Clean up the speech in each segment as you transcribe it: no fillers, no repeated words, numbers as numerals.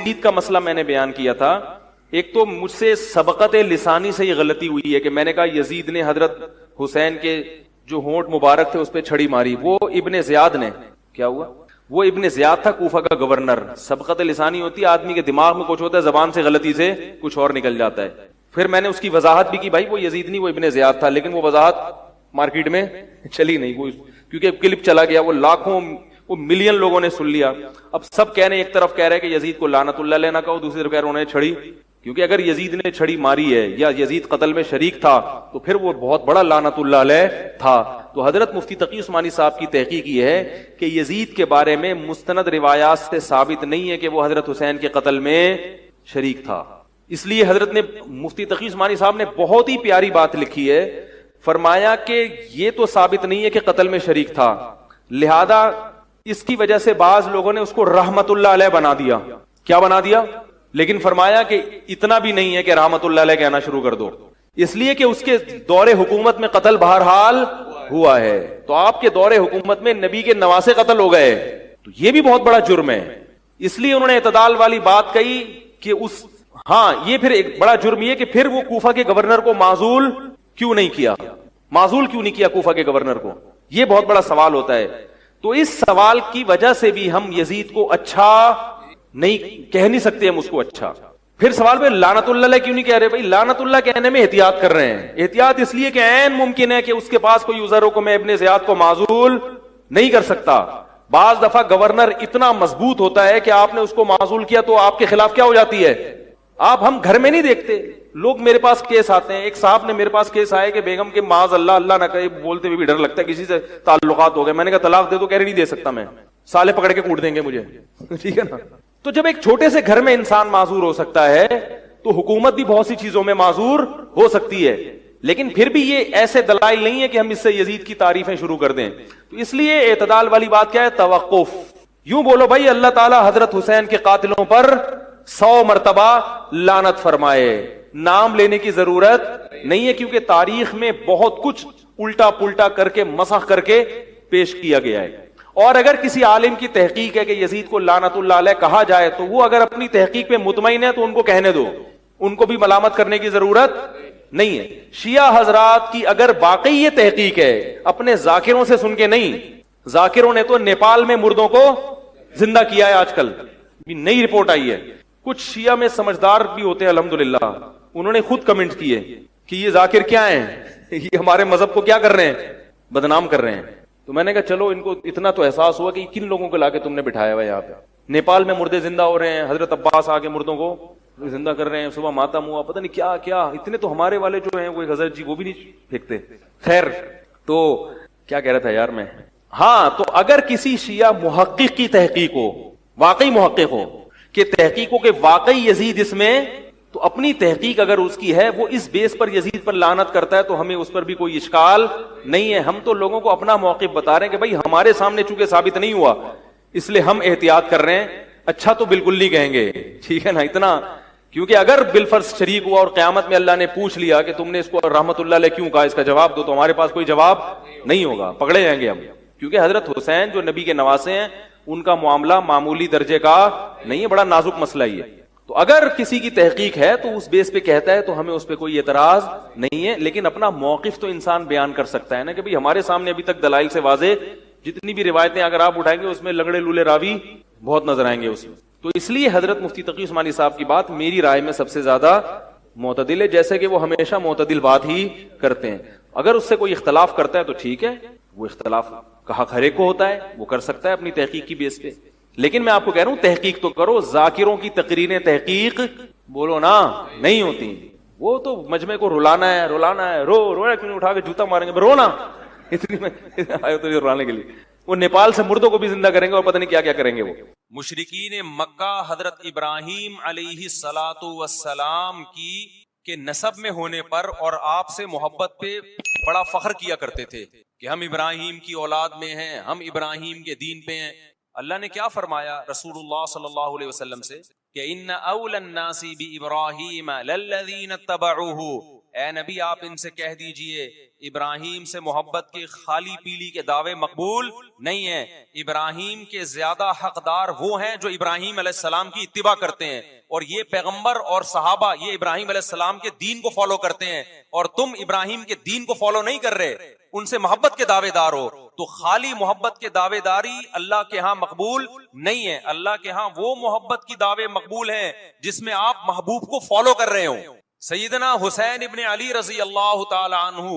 یزید کا مسئلہ میں نے بیان کیا تھا. ایک تو مجھ سے سبقت لسانی سے یہ غلطی ہوئی ہے کہ میں نے کہا یزید نے حضرت حسین کے جو ہونٹ مبارک تھے اس پہ چھڑی ماری. وہ ابن زیاد نے, کیا ہوا, وہ ابن زیاد تھا کوفہ کا گورنر. سبقت لسانی ہوتی ہے, آدمی کے دماغ میں کچھ ہوتا ہے, زبان سے غلطی سے کچھ اور نکل جاتا ہے. پھر میں نے اس کی وضاحت بھی کی, بھائی وہ یزید نہیں, وہ ابن زیاد تھا. لیکن وہ وضاحت مارکیٹ میں چلی نہیں, وہ کیونکہ کلپ چلا گیا, وہ لاکھوں وہ ملین لوگوں نے سن لیا. اب سب کہہ رہے ہیں, ایک طرف کہہ رہے کہ یزید کو لعنت اللہ علیہ نہ کہو, دوسری طرف کہہ رہے انہوں نے چھڑی, کیونکہ اگر یزید نے چھڑی ماری ہے یا یزید قتل میں شریک تھا تو پھر وہ بہت بڑا لعنت اللہ علیہ تھا. تو حضرت مفتی تقی عثمانی صاحب کی تحقیق یہ ہے کہ یزید کے بارے میں مستند روایات سے ثابت نہیں ہے کہ وہ حضرت حسین کے قتل میں شریک تھا. اس لیے حضرت نے مفتی تقی عثمانی صاحب نے بہت ہی پیاری بات لکھی ہے, فرمایا کہ یہ تو ثابت نہیں ہے کہ قتل میں شریک تھا, لہذا اس کی وجہ سے بعض لوگوں نے اس کو رحمت اللہ علیہ بنا دیا. کیا بنا دیا؟ لیکن فرمایا کہ اتنا بھی نہیں ہے کہ رحمت اللہ علیہ کہنا شروع کر دو, اس لیے کہ اس کے دور حکومت میں قتل بہرحال ہوا ہے. تو آپ کے دور حکومت میں نبی کے نواسے قتل ہو گئے, تو یہ بھی بہت بڑا جرم ہے. اس لیے انہوں نے اعتدال والی بات کہی کہ اس ہاں یہ پھر ایک بڑا جرم یہ کہ پھر وہ کوفہ کے گورنر کو معزول کیوں نہیں کیا, معزول کیوں نہیں کیا کوفہ کے گورنر کو, یہ بہت بڑا سوال ہوتا ہے. تو اس سوال کی وجہ سے بھی ہم یزید کو اچھا نہیں کہہ نہیں سکتے, ہم اس کو اچھا. پھر سوال پہ لعنت اللہ علیہ کیوں نہیں کہہ رہے؟ بھائی لعنت اللہ کہنے میں احتیاط کر رہے ہیں. احتیاط اس لیے کہ عین ممکن ہے کہ اس کے پاس کوئی عذر ہو کہ میں ابن زیاد کو معزول نہیں کر سکتا. بعض دفعہ گورنر اتنا مضبوط ہوتا ہے کہ آپ نے اس کو معزول کیا تو آپ کے خلاف کیا ہو جاتی ہے. آپ ہم گھر میں نہیں دیکھتے, لوگ میرے پاس کیس آتے ہیں. ایک صاحب نے میرے پاس کیس آئے کہ بیگم کے معاذ اللہ اللہ نہ کہے, بولتے ہوئے بھی ڈر لگتا ہے کسی سے تعلقات ہو گئے. میں نے کہا طلاق دے دو, کہہ رہے نہیں دے سکتا میں, سالے پکڑ کے کوٹ دیں گے مجھے. ٹھیک ہے نا. تو جب ایک چھوٹے سے گھر میں انسان معذور ہو سکتا ہے تو حکومت بھی بہت سی چیزوں میں معذور ہو سکتی ہے. لیکن پھر بھی یہ ایسے دلائل نہیں ہے کہ ہم اس سے یزید کی تعریفیں شروع کر دیں. تو اس لیے اعتدال والی بات کیا ہے؟ توقف. یوں بولو بھائی اللہ تعالیٰ حضرت حسین کے قاتلوں پر 100 مرتبہ لعنت فرمائے, نام لینے کی ضرورت نہیں ہے, کیونکہ تاریخ میں بہت کچھ الٹا پلٹا کر کے مسخ کر کے پیش کیا گیا ہے. اور اگر کسی عالم کی تحقیق ہے کہ یزید کو لعنت اللہ علیہ کہا جائے تو وہ اگر اپنی تحقیق پہ مطمئن ہے تو ان کو کہنے دو, ان کو بھی ملامت کرنے کی ضرورت نہیں ہے. شیعہ حضرات کی اگر واقعی یہ تحقیق ہے, اپنے ذاکروں سے سن کے نہیں, ذاکروں نے تو نیپال میں مردوں کو زندہ کیا ہے, آج کل نئی رپورٹ آئی ہے. کچھ شیعہ میں سمجھدار بھی ہوتے ہیں الحمدللہ, انہوں نے خود کمنٹ کیے کہ یہ ذاکر کیا ہیں, یہ ہمارے مذہب کو کیا کر رہے ہیں, بدنام کر رہے ہیں. تو میں نے کہا چلو ان کو اتنا تو احساس ہوا کہ کن لوگوں کو لا کے تم نے بٹھایا ہوا یہاں پہ. نیپال میں مردے زندہ ہو رہے ہیں, حضرت عباس آ کے مردوں کو زندہ کر رہے ہیں, صبح ماتم ہوا, پتہ نہیں کیا کیا. اتنے تو ہمارے والے جو ہیں وہ حضرت جی وہ بھی نہیں پھینکتے. خیر, تو کیا کہہ رہا تھا یار میں, ہاں تو اگر کسی شیعہ محقق کی تحقیق ہو, واقعی محقق ہو کہ تحقیق ہو کہ واقعی یزید اس میں, تو اپنی تحقیق اگر اس کی ہے وہ اس بیس پر یزید پر لعنت کرتا ہے تو ہمیں اس پر بھی کوئی اشکال نہیں ہے. ہم تو لوگوں کو اپنا موقف بتا رہے ہیں کہ بھائی ہمارے سامنے چونکہ ثابت نہیں ہوا اس لیے ہم احتیاط کر رہے ہیں. اچھا تو بالکل نہیں کہیں گے, ٹھیک ہے نا, اتنا, کیونکہ اگر بالفرض شریک ہوا اور قیامت میں اللہ نے پوچھ لیا کہ تم نے اس کو رحمت اللہ علیہ کیوں کہا, اس کا جواب دو, تو ہمارے پاس کوئی جواب نہیں ہوگا, پکڑے جائیں گے ہم. کیونکہ حضرت حسین جو نبی کے نواسے ہیں ان کا معاملہ معمولی درجے کا نہیں ہے, بڑا نازک مسئلہ ہی ہے. تو اگر کسی کی تحقیق ہے تو اس بیس پہ کہتا ہے تو ہمیں اس پہ کوئی اعتراض نہیں ہے. لیکن اپنا موقف تو انسان بیان کر سکتا ہے نا کہ بھئی ہمارے سامنے ابھی تک دلائل سے واضح جتنی بھی روایتیں اگر آپ اٹھائیں گے اس میں لنگڑے لولے راوی بہت نظر آئیں گے اس میں. تو اس لیے حضرت مفتی تقی عثمانی صاحب کی بات میری رائے میں سب سے زیادہ معتدل ہے, جیسے کہ وہ ہمیشہ معتدل بات ہی کرتے ہیں. اگر اس سے کوئی اختلاف کرتا ہے تو ٹھیک ہے, وہ اختلاف کا حق ہر ایک کو ہوتا ہے, وہ کر سکتا ہے اپنی تحقیق کی بیس پہ. لیکن میں آپ کو کہہ رہا ہوں تحقیق تو کرو, ذاکروں کی تقریریں تحقیق بولو نا نہیں ہوتی. وہ تو مجمع کو رلانا ہے, رو کیوں اٹھا کے جوتا ماریں گے, رونا اتنی میں آئے تو رلانے کے لیے. وہ نیپال سے مردوں کو بھی زندہ کریں گے اور پتہ نہیں کیا کیا کریں گے. وہ مشرکین مکہ حضرت ابراہیم علیہ الصلوۃ والسلام کی کے نسب میں ہونے پر اور آپ سے محبت پہ بڑا فخر کیا کرتے تھے کہ ہم ابراہیم کی اولاد میں ہیں, ہم ابراہیم کے دین پہ ہیں. اللہ نے کیا فرمایا رسول اللہ صلی اللہ علیہ وسلم سے کہ ان اول الناس بابراہیم للذین اتبعوہ, اے نبی آپ ان سے کہہ دیجئے ابراہیم سے محبت کے خالی پیلی کے دعوے مقبول نہیں ہیں. ابراہیم کے زیادہ حقدار وہ ہیں جو ابراہیم علیہ السلام کی اتباع کرتے ہیں, اور یہ پیغمبر اور صحابہ یہ ابراہیم علیہ السلام کے دین کو فالو کرتے ہیں, اور تم ابراہیم کے دین کو فالو نہیں کر رہے, ان سے محبت کے دعوے دار ہو. تو خالی محبت کے دعوے داری اللہ کے ہاں مقبول نہیں ہے. اللہ کے ہاں وہ محبت کی دعوے مقبول ہیں جس میں آپ محبوب کو فالو کر رہے ہوں. سیدنا حسین ابن علی رضی اللہ تعالی عنہ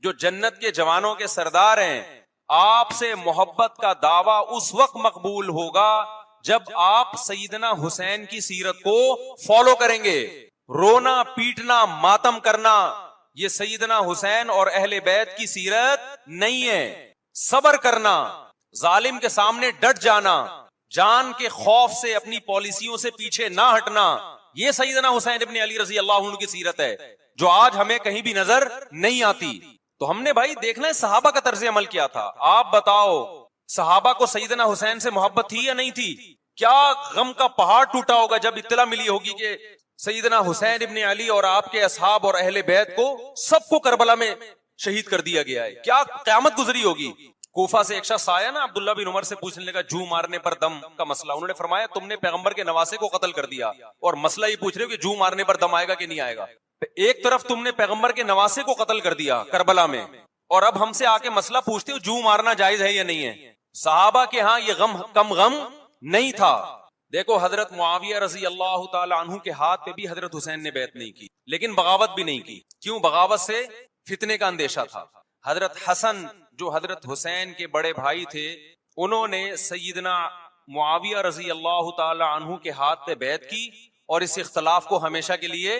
جو جنت کے جوانوں کے سردار ہیں, آپ سے محبت کا دعویٰ اس وقت مقبول ہوگا جب آپ سیدنا حسین کی سیرت کو فالو کریں گے. رونا پیٹنا ماتم کرنا یہ سیدنا حسین اور اہل بیت کی سیرت نہیں ہے. صبر کرنا, ظالم کے سامنے ڈٹ جانا, جان کے خوف سے اپنی پالیسیوں سے پیچھے نہ ہٹنا, یہ سیدنا حسین ابن علی رضی اللہ عنہ کی سیرت ہے جو آج ہمیں کہیں بھی نظر نہیں آتی. تو ہم نے بھائی دیکھنا ہے صحابہ کا طرز عمل کیا تھا. آپ بتاؤ صحابہ کو سیدنا حسین سے محبت تھی یا نہیں تھی؟ کیا غم کا پہاڑ ٹوٹا ہوگا جب اطلاع ملی ہوگی کہ سیدنا حسین ابن علی اور آپ کے اصحاب اور اہل بیت کو سب کو کربلا میں شہید کر دیا گیا ہے. کیا قیامت گزری ہوگی. کوفہ سے ایک شخص آیا نا, عبداللہ بن عمر سے پوچھنے لگا جو مارنے پر دم کا مسئلہ. انہوں نے فرمایا تم نے پیغمبر کے نواسے کو قتل کر دیا اور مسئلہ یہ پوچھ رہے ہو کہ جو مارنے پر دم آئے گا کہ نہیں آئے گا. ایک طرف تم نے پیغمبر کے نواسے کو قتل کر دیا کربلا میں, اور اب ہم سے آ کے مسئلہ پوچھتے ہو جو مارنا جائز ہے یا نہیں ہے. صحابہ کے ہاں یہ غم کم غم نہیں تھا. دیکھو حضرت معاویہ رضی اللہ تعالی عنہ کے ہاتھ پہ بھی حضرت حسین نے بیعت نہیں کی, لیکن بغاوت بھی نہیں کی. کیوں؟ بغاوت سے فتنے کا اندیشہ تھا. حضرت حسن جو حضرت حسین کے بڑے بھائی تھے, انہوں نے سیدنا معاویہ رضی اللہ تعالی عنہ کے ہاتھ پہ بیعت کی, اور اس اختلاف کو ہمیشہ کے لیے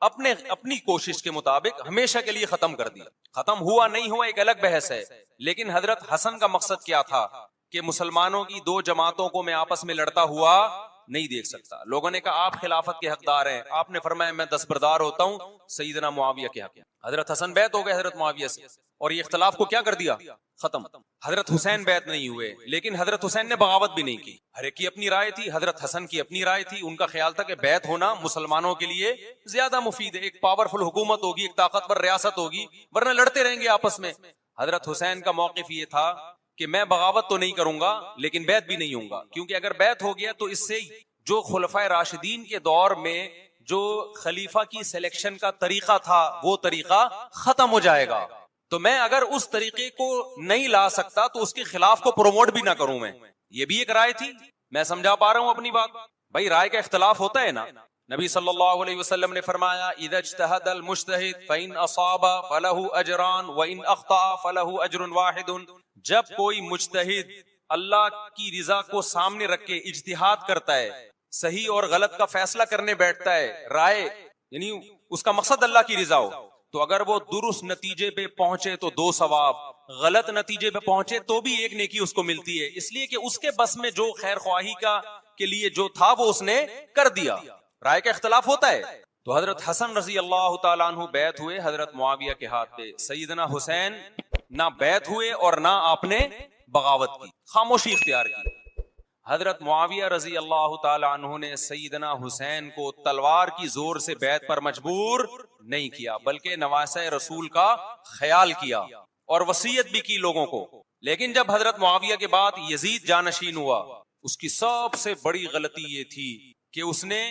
اپنی کوشش کے مطابق ہمیشہ کے لیے ختم کر دیا. ختم ہوا نہیں ہوا ایک الگ بحث ہے, لیکن حضرت حسن کا مقصد کیا تھا کہ مسلمانوں کی دو جماعتوں کو میں آپس میں لڑتا ہوا نہیں دیکھ سکتا. لوگوں نے کہا آپ خلافت کے حقدار ہیں, آپ نے فرمایا میں دستبردار ہوتا ہوں سیدنا معاویہ کے حق. حضرت حسن بیعت ہو گئے حضرت معاویہ سے, اور یہ اختلاف کو کیا کر دیا؟ ختم. حضرت حسین بیعت نہیں ہوئے, لیکن حضرت حسین نے بغاوت بھی نہیں کی. ہر ایک کی اپنی رائے تھی, حضرت حسن کی اپنی رائے تھی. ان کا خیال تھا کہ بیعت ہونا مسلمانوں کے لیے زیادہ مفید ہے, ایک پاورفل حکومت ہوگی, ایک طاقتور ریاست ہوگی, ورنہ لڑتے رہیں گے آپس میں. حضرت حسین کا موقف یہ تھا کہ میں بغاوت تو نہیں کروں گا لیکن بیعت بھی نہیں ہوں گا, کیونکہ اگر بیعت ہو گیا تو اس سے جو خلفائے راشدین کے دور میں جو خلیفہ کی سلیکشن کا طریقہ تھا وہ طریقہ ختم ہو جائے گا. تو میں اگر اس طریقے کو نہیں لا سکتا تو اس کے خلاف کو پروموٹ بھی نہ کروں میں. یہ بھی ایک رائے تھی. میں سمجھا پا رہا ہوں اپنی بات؟ بھائی رائے کا اختلاف ہوتا ہے نا. نبی صلی اللہ علیہ وسلم نے فرمایا اذا اجتہد المجتہد فإن اصاب فلہ اجران وإن اخطأ فلہ اجر واحد. جب کوئی مجتہد اللہ کی رضا کو سامنے رکھ کے اجتہاد کرتا ہے, صحیح اور غلط کا فیصلہ کرنے بیٹھتا ہے, رائے یعنی اس کا مقصد اللہ کی رضا ہو, تو اگر وہ درست نتیجے پہ پہنچے تو 2 ثواب, غلط نتیجے پہ پہنچے تو بھی 1 نیکی اس کو ملتی ہے, اس لیے کہ اس کے بس میں جو خیر خواہی کا کے لیے جو تھا وہ اس نے کر دیا. رائے کا اختلاف ہوتا ہے. تو حضرت حسن رضی اللہ تعالیٰ عنہ بیعت ہوئے حضرت معاویہ کے ہاتھ پہ. سیدنا حسین نہ بیعت ہوئے اور نہ آپ نے بغاوت کی, خاموشی اختیار کی. حضرت معاویہ رضی اللہ تعالی عنہ نے سیدنا حسین کو تلوار کی زور سے بیعت پر مجبور نہیں کیا, بلکہ نواسہ رسول کا خیال کیا اور وصیت بھی کی لوگوں کو. لیکن جب حضرت معاویہ کے بعد یزید جانشین ہوا, اس کی سب سے بڑی غلطی یہ تھی کہ اس نے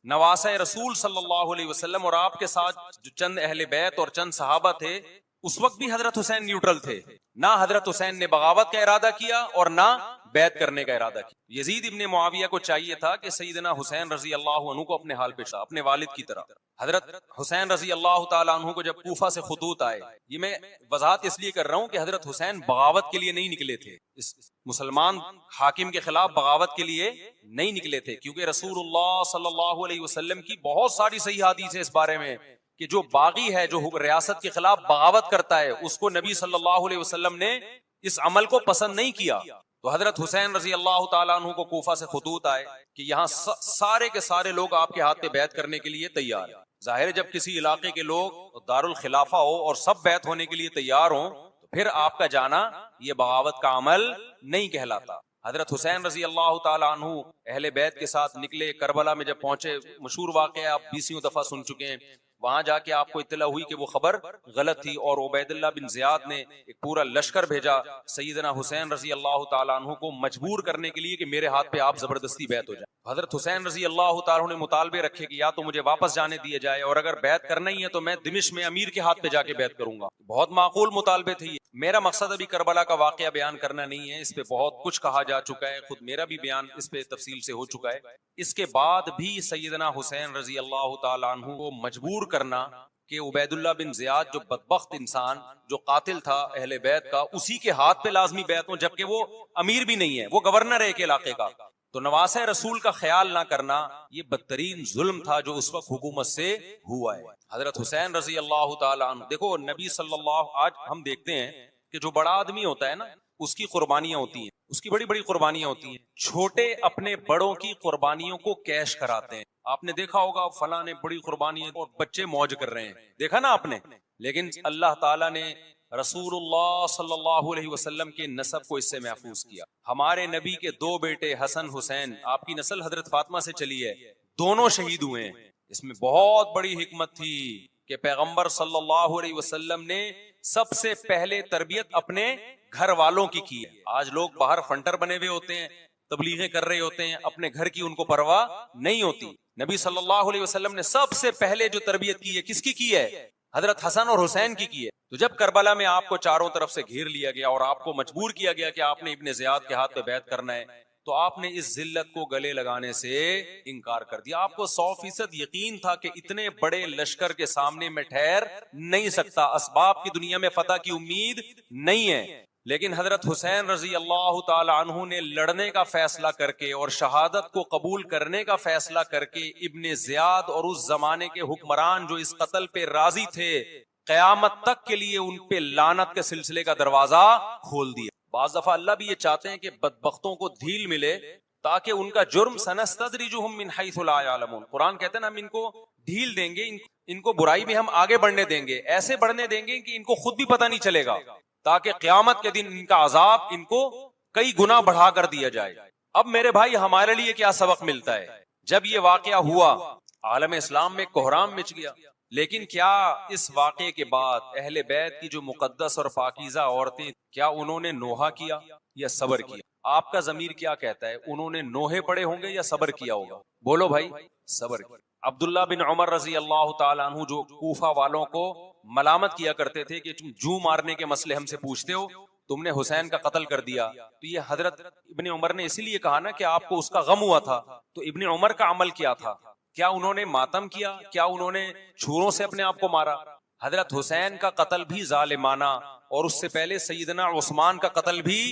نواسہ رسول صلی اللہ علیہ وسلم اور آپ کے ساتھ جو چند اہل بیت اور چند صحابہ تھے, اس وقت بھی حضرت حسین نیوٹرل تھے. نہ حضرت حسین نے بغاوت کا ارادہ کیا اور نہ بیعت کرنے کا ارادہ کیا. یزید ابن معاویہ کو چاہیے تھا کہ سیدنا حسین رضی اللہ عنہ کو اپنے حال پہ چھوڑا, اپنے والد کی طرح. حضرت حسین رضی اللہ تعالیٰ عنہ کو جب کوفہ سے خطوط آئے, یہ میں وضاحت اس لیے کر رہا ہوں کہ حضرت حسین بغاوت کے لیے نہیں نکلے تھے, اس مسلمان حاکم کے خلاف بغاوت کے لیے نہیں نکلے تھے, کیونکہ رسول اللہ صلی اللہ علیہ وسلم کی بہت ساری صحیح حدیث ہے اس بارے میں کہ جو باغی ہے, جو ریاست کے خلاف بغاوت کرتا ہے, اس کو نبی صلی اللہ علیہ وسلم نے اس عمل کو پسند نہیں کیا. تو حضرت حسین رضی اللہ تعالیٰ عنہ کو کوفہ سے خطوط آئے کہ یہاں سارے کے سارے لوگ آپ کے ہاتھ پہ بیعت کرنے کے لیے تیار ہیں. ظاہر ہے جب کسی علاقے کے لوگ دارالخلافہ ہو اور سب بیعت ہونے کے لیے تیار ہوں تو پھر آپ کا جانا یہ بغاوت کا عمل نہیں کہلاتا. حضرت حسین رضی اللہ تعالیٰ عنہ اہل بیت کے ساتھ نکلے, کربلا میں جب پہنچے, مشہور واقعہ آپ 20 دفعہ سن چکے ہیں, وہاں جا کے آپ کو اطلاع ہوئی کہ وہ خبر غلط تھی، اور عبید اللہ بن زیاد نے ایک پورا لشکر بھیجا سیدنا حسین رضی اللہ تعالیٰ عنہ کو مجبور کرنے کے لیے کہ میرے ہاتھ پہ آپ زبردستی بیعت ہو جائے۔ حضرت حسین رضی اللہ تعالیٰ عنہ نے مطالبے رکھے کہ یا تو مجھے واپس جانے دیے جائے، اور اگر بیعت کرنا ہی ہے تو میں دمشق میں امیر کے ہاتھ پہ جا کے بیعت کروں گا۔ بہت معقول مطالبے تھے۔ میرا مقصد ابھی کربلا کا واقعہ بیان کرنا نہیں ہے، اس پہ بہت کچھ کہا جا چکا ہے، خود میرا بھی بیان اس پہ تفصیل سے ہو چکا ہے۔ اس کے بعد بھی سیدنا حسین رضی اللہ تعالیٰ عنہ کو مجبور کرنا کہ عبید اللہ بن زیاد جو بدبخت انسان جو قاتل تھا اہل بیت کا، اسی کے ہاتھ پہ لازمی بیعت ہو، جبکہ وہ امیر بھی نہیں ہے، وہ گورنر ہے ایک علاقے کا۔ تو نواسہ رسول کا خیال نہ کرنا یہ بدترین ظلم تھا جو اس وقت حکومت سے ہوا ہے۔ حضرت حسین رضی اللہ تعالیٰ عنہ، دیکھو نبی صلی اللہ، آج ہم دیکھتے ہیں کہ جو بڑا آدمی ہوتا ہے نا اس کی قربانیاں ہوتی ہیں، اس کی بڑی بڑی قربانیاں ہوتی ہیں، چھوٹے اپنے بڑوں کی قربانیوں کو کیش کراتے ہیں۔ آپ نے دیکھا ہوگا فلاں نے بڑی قربانی اور بچے موج کر رہے ہیں، دیکھا نا آپ نے، لیکن اللہ تعالیٰ نے رسول اللہ صلی اللہ علیہ وسلم کے نسب کو اس سے محفوظ کیا۔ ہمارے نبی کے دو بیٹے حسن حسین، آپ کی نسل حضرت فاطمہ سے چلی ہے، دونوں شہید ہوئے ہیں۔ اس میں بہت بڑی حکمت تھی کہ پیغمبر صلی اللہ علیہ وسلم نے سب سے پہلے تربیت اپنے گھر والوں کی ہے۔ آج لوگ باہر فنٹر بنے ہوئے ہوتے ہیں، تبلیغیں کر رہے ہوتے ہیں، اپنے گھر کی ان کو پرواہ نہیں ہوتی۔ نبی صلی اللہ علیہ وسلم نے سب سے پہلے جو تربیت کی ہے کس کی ہے؟ حضرت حسن اور حسین کی ہے۔ تو جب کربلا میں آپ کو چاروں طرف سے گھیر لیا گیا اور آپ کو مجبور کیا گیا کہ آپ نے ابن زیاد کے ہاتھ پہ بیعت کرنا ہے، تو آپ نے اس ذلت کو گلے لگانے سے انکار کر دیا۔ آپ کو 100% یقین تھا کہ اتنے بڑے لشکر کے سامنے میں ٹھہر نہیں سکتا، اسباب کی دنیا میں فتح کی امید نہیں ہے، لیکن حضرت حسین رضی اللہ تعالی عنہ نے لڑنے کا فیصلہ کر کے اور شہادت کو قبول کرنے کا فیصلہ کر کے ابن زیاد اور اس زمانے کے حکمران جو اس قتل پہ راضی تھے، قیامت تک کے لیے ان پہ لعنت کے سلسلے کا دروازہ کھول دیا۔ بعض دفعہ اللہ بھی یہ چاہتے ہیں کہ بدبختوں کو دھیل ملے تاکہ ان کا جرم سنستدرجہم من حیث لا یعلمون، قرآن کہتے ہیں نا ہم ان کو ڈھیل دیں گے، ان کو برائی میں ہم آگے بڑھنے دیں گے، ایسے بڑھنے دیں گے کہ ان کو خود بھی پتہ نہیں چلے گا، تاکہ قیامت کے دن ان کا عذاب ان کو کئی گنا بڑھا کر دیا جائے۔ اب میرے بھائی ہمارے لیے کیا سبق ملتا ہے؟ جب یہ واقعہ ہوا عالم اسلام میں کوہرام مچ گیا، لیکن کیا اس واقعے کے بعد اہل بیت کی جو مقدس اور پاکیزہ عورتیں، کیا انہوں نے نوحہ کیا یا صبر کیا؟ آپ کا ضمیر کیا کہتا ہے؟ انہوں نے نوحے پڑے ہوں گے یا صبر کیا ہوگا؟ بولو بھائی، صبر کیا۔ عبداللہ بن عمر رضی اللہ تعالیٰ عنہ جو کوفہ والوں کو ملامت کیا کرتے تھے کہ تم جو مارنے کے مسئلے ہم سے پوچھتے ہو، تم نے حسین کا قتل کر دیا، تو یہ حضرت ابن عمر نے اسی لیے کہا نا کہ آپ کو اس کا غم ہوا تھا، تو ابن عمر کا عمل کیا تھا؟ کیا انہوں نے ماتم کیا؟ کیا انہوں نے چھروں سے اپنے آپ کو مارا؟ حضرت حسین کا قتل بھی ظالمانہ، اور اس سے پہلے سیدنا عثمان کا قتل بھی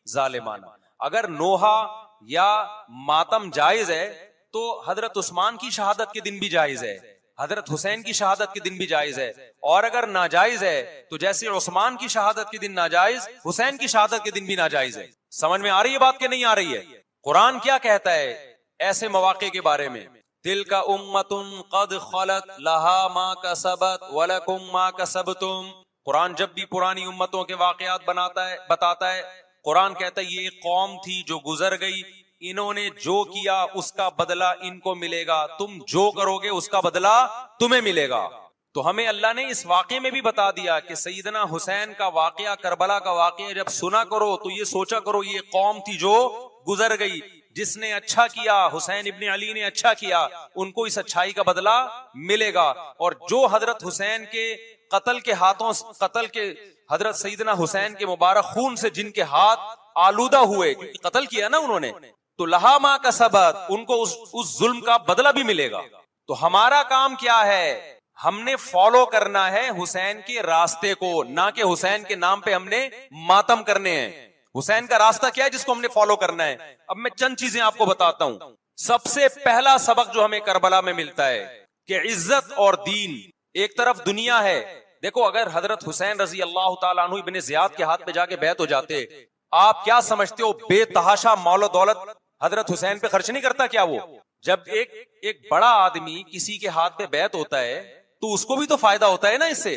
ظالمانہ۔ اگر نوحہ یا ماتم جائز ہے تو حضرت عثمان کی شہادت کے دن بھی جائز ہے، حضرت حسین کی شہادت کے دن بھی جائز ہے، اور اگر ناجائز ہے تو جیسے عثمان کی شہادت کے دن ناجائز، حسین کی شہادت کے دن بھی ناجائز ہے۔ سمجھ میں آ رہی ہے بات کہ نہیں آ رہی ہے؟ قرآن کیا کہتا ہے ایسے مواقع کے بارے میں؟ تلک امۃ قد خلت لہا ما کسبت ولکم ما کسبتم۔ قرآن جب بھی پرانی امتوں کے واقعات بتاتا ہے، قرآن کہتا ہے یہ ایک قوم تھی جو گزر گئی، انہوں نے جو کیا اس کا بدلہ ان کو ملے گا، تم جو کرو گے اس کا بدلہ تمہیں ملے گا۔ تو ہمیں اللہ نے اس واقعے میں بھی بتا دیا کہ سیدنا حسین کا واقعہ، کربلا کا واقعہ جب سنا کرو تو یہ سوچا کرو یہ قوم تھی جو گزر گئی، جس نے اچھا کیا، حسین ابن علی نے اچھا کیا، ان کو اس اچھائی کا بدلہ ملے گا۔ اور جو حضرت حسین کے قتل کے حضرت سیدنا حسین کے مبارک خون سے جن کے ہاتھ آلودہ ہوئے، کیونکہ قتل کیا نا انہوں نے، تو لہا ما کسبت، ان کو اس ظلم کا بدلہ بھی ملے گا۔ تو ہمارا کام کیا ہے؟ ہم نے فالو کرنا ہے حسین کے راستے کو، نہ کہ حسین کے نام پہ ہم نے ماتم کرنے ہیں۔ حسین کا راستہ کیا ہے جس کو ہم نے فالو کرنا ہے؟ اب میں چند چیزیں آپ کو بتاتا ہوں۔ سب سے پہلا سبق جو ہمیں کربلا میں ملتا ہے کہ عزت اور دین، ایک طرف دنیا ہے۔ دیکھو اگر حضرت حسین رضی اللہ تعالیٰ عنہ ابن زیاد کے ہاتھ پہ جا کے بیعت ہو جاتے، آپ کیا سمجھتے ہو بے تحاشا مال و دولت حضرت حسین پہ خرچ نہیں کرتا کیا؟ وہ جب ایک بڑا آدمی کسی کے ہاتھ پہ بیعت ہوتا ہے تو اس کو بھی تو فائدہ ہوتا ہے نا اس سے۔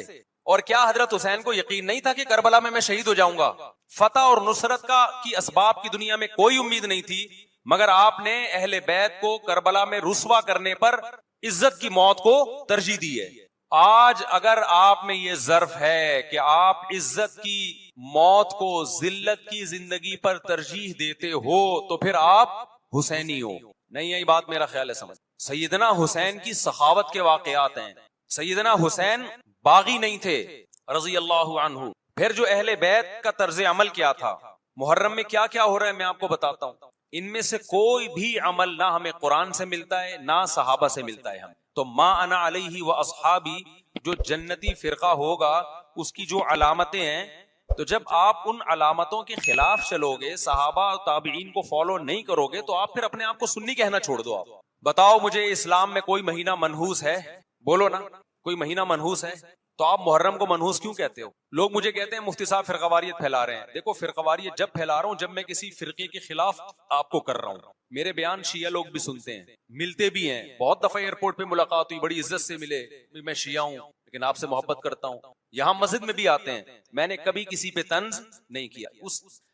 اور کیا حضرت حسین کو یقین نہیں تھا کہ کربلا میں شہید ہو جاؤں گا؟ فتح اور نصرت کی اسباب کی دنیا میں کوئی امید نہیں تھی، مگر آپ نے اہل بیت کو کربلا میں رسوا کرنے پر عزت کی موت کو ترجیح دی ہے۔ آج اگر آپ میں یہ ظرف ہے کہ آپ عزت کی موت کو ذلت کی زندگی پر ترجیح دیتے ہو تو پھر آپ حسینی ہو. نہیں یہی بات میرا خیال ہے سمجھ. سیدنا حسین کی سخاوت کے واقعات ہیں. سیدنا حسین باغی نہیں تھے رضی اللہ عنہ. پھر جو اہل بیت کا طرز عمل کیا تھا, محرم میں کیا کیا ہو رہا ہے میں آپ کو بتاتا ہوں. ان میں سے کوئی بھی عمل نہ ہمیں قرآن سے ملتا ہے نہ صحابہ سے ملتا ہے. ہم تو ما انا علیہ و اصحابی جو جنتی فرقہ ہوگا اس کی جو علامتیں ہیں, تو جب آپ ان علامتوں کے خلاف چلو گے, صحابہ اور تابعین کو فالو نہیں کرو گے, تو آپ پھر اپنے آپ کو سنی کہنا چھوڑ دو. آپ بتاؤ مجھے اسلام میں کوئی مہینہ منحوس ہے؟ بولو نا, کوئی مہینہ منحوس ہے؟ تو آپ محرم کو منحوس کیوں کہتے ہو؟ لوگ مجھے کہتے ہیں مفتی صاحب فرقواریت پھیلا رہے ہیں. دیکھو فرقواریت جب پھیلا رہا ہوں جب میں کسی فرقے کے خلاف آپ کو کر رہا ہوں. میرے بیان شیعہ لوگ بھی سنتے ہیں, ملتے بھی ہیں. بہت دفعہ ایئرپورٹ پہ ملاقات ہوئی, بڑی عزت سے ملے, میں شیعہ ہوں لیکن آپ سے محبت کرتا ہوں. یہاں مسجد میں بھی آتے ہیں, میں نے کبھی کسی پہ طنز نہیں کیا.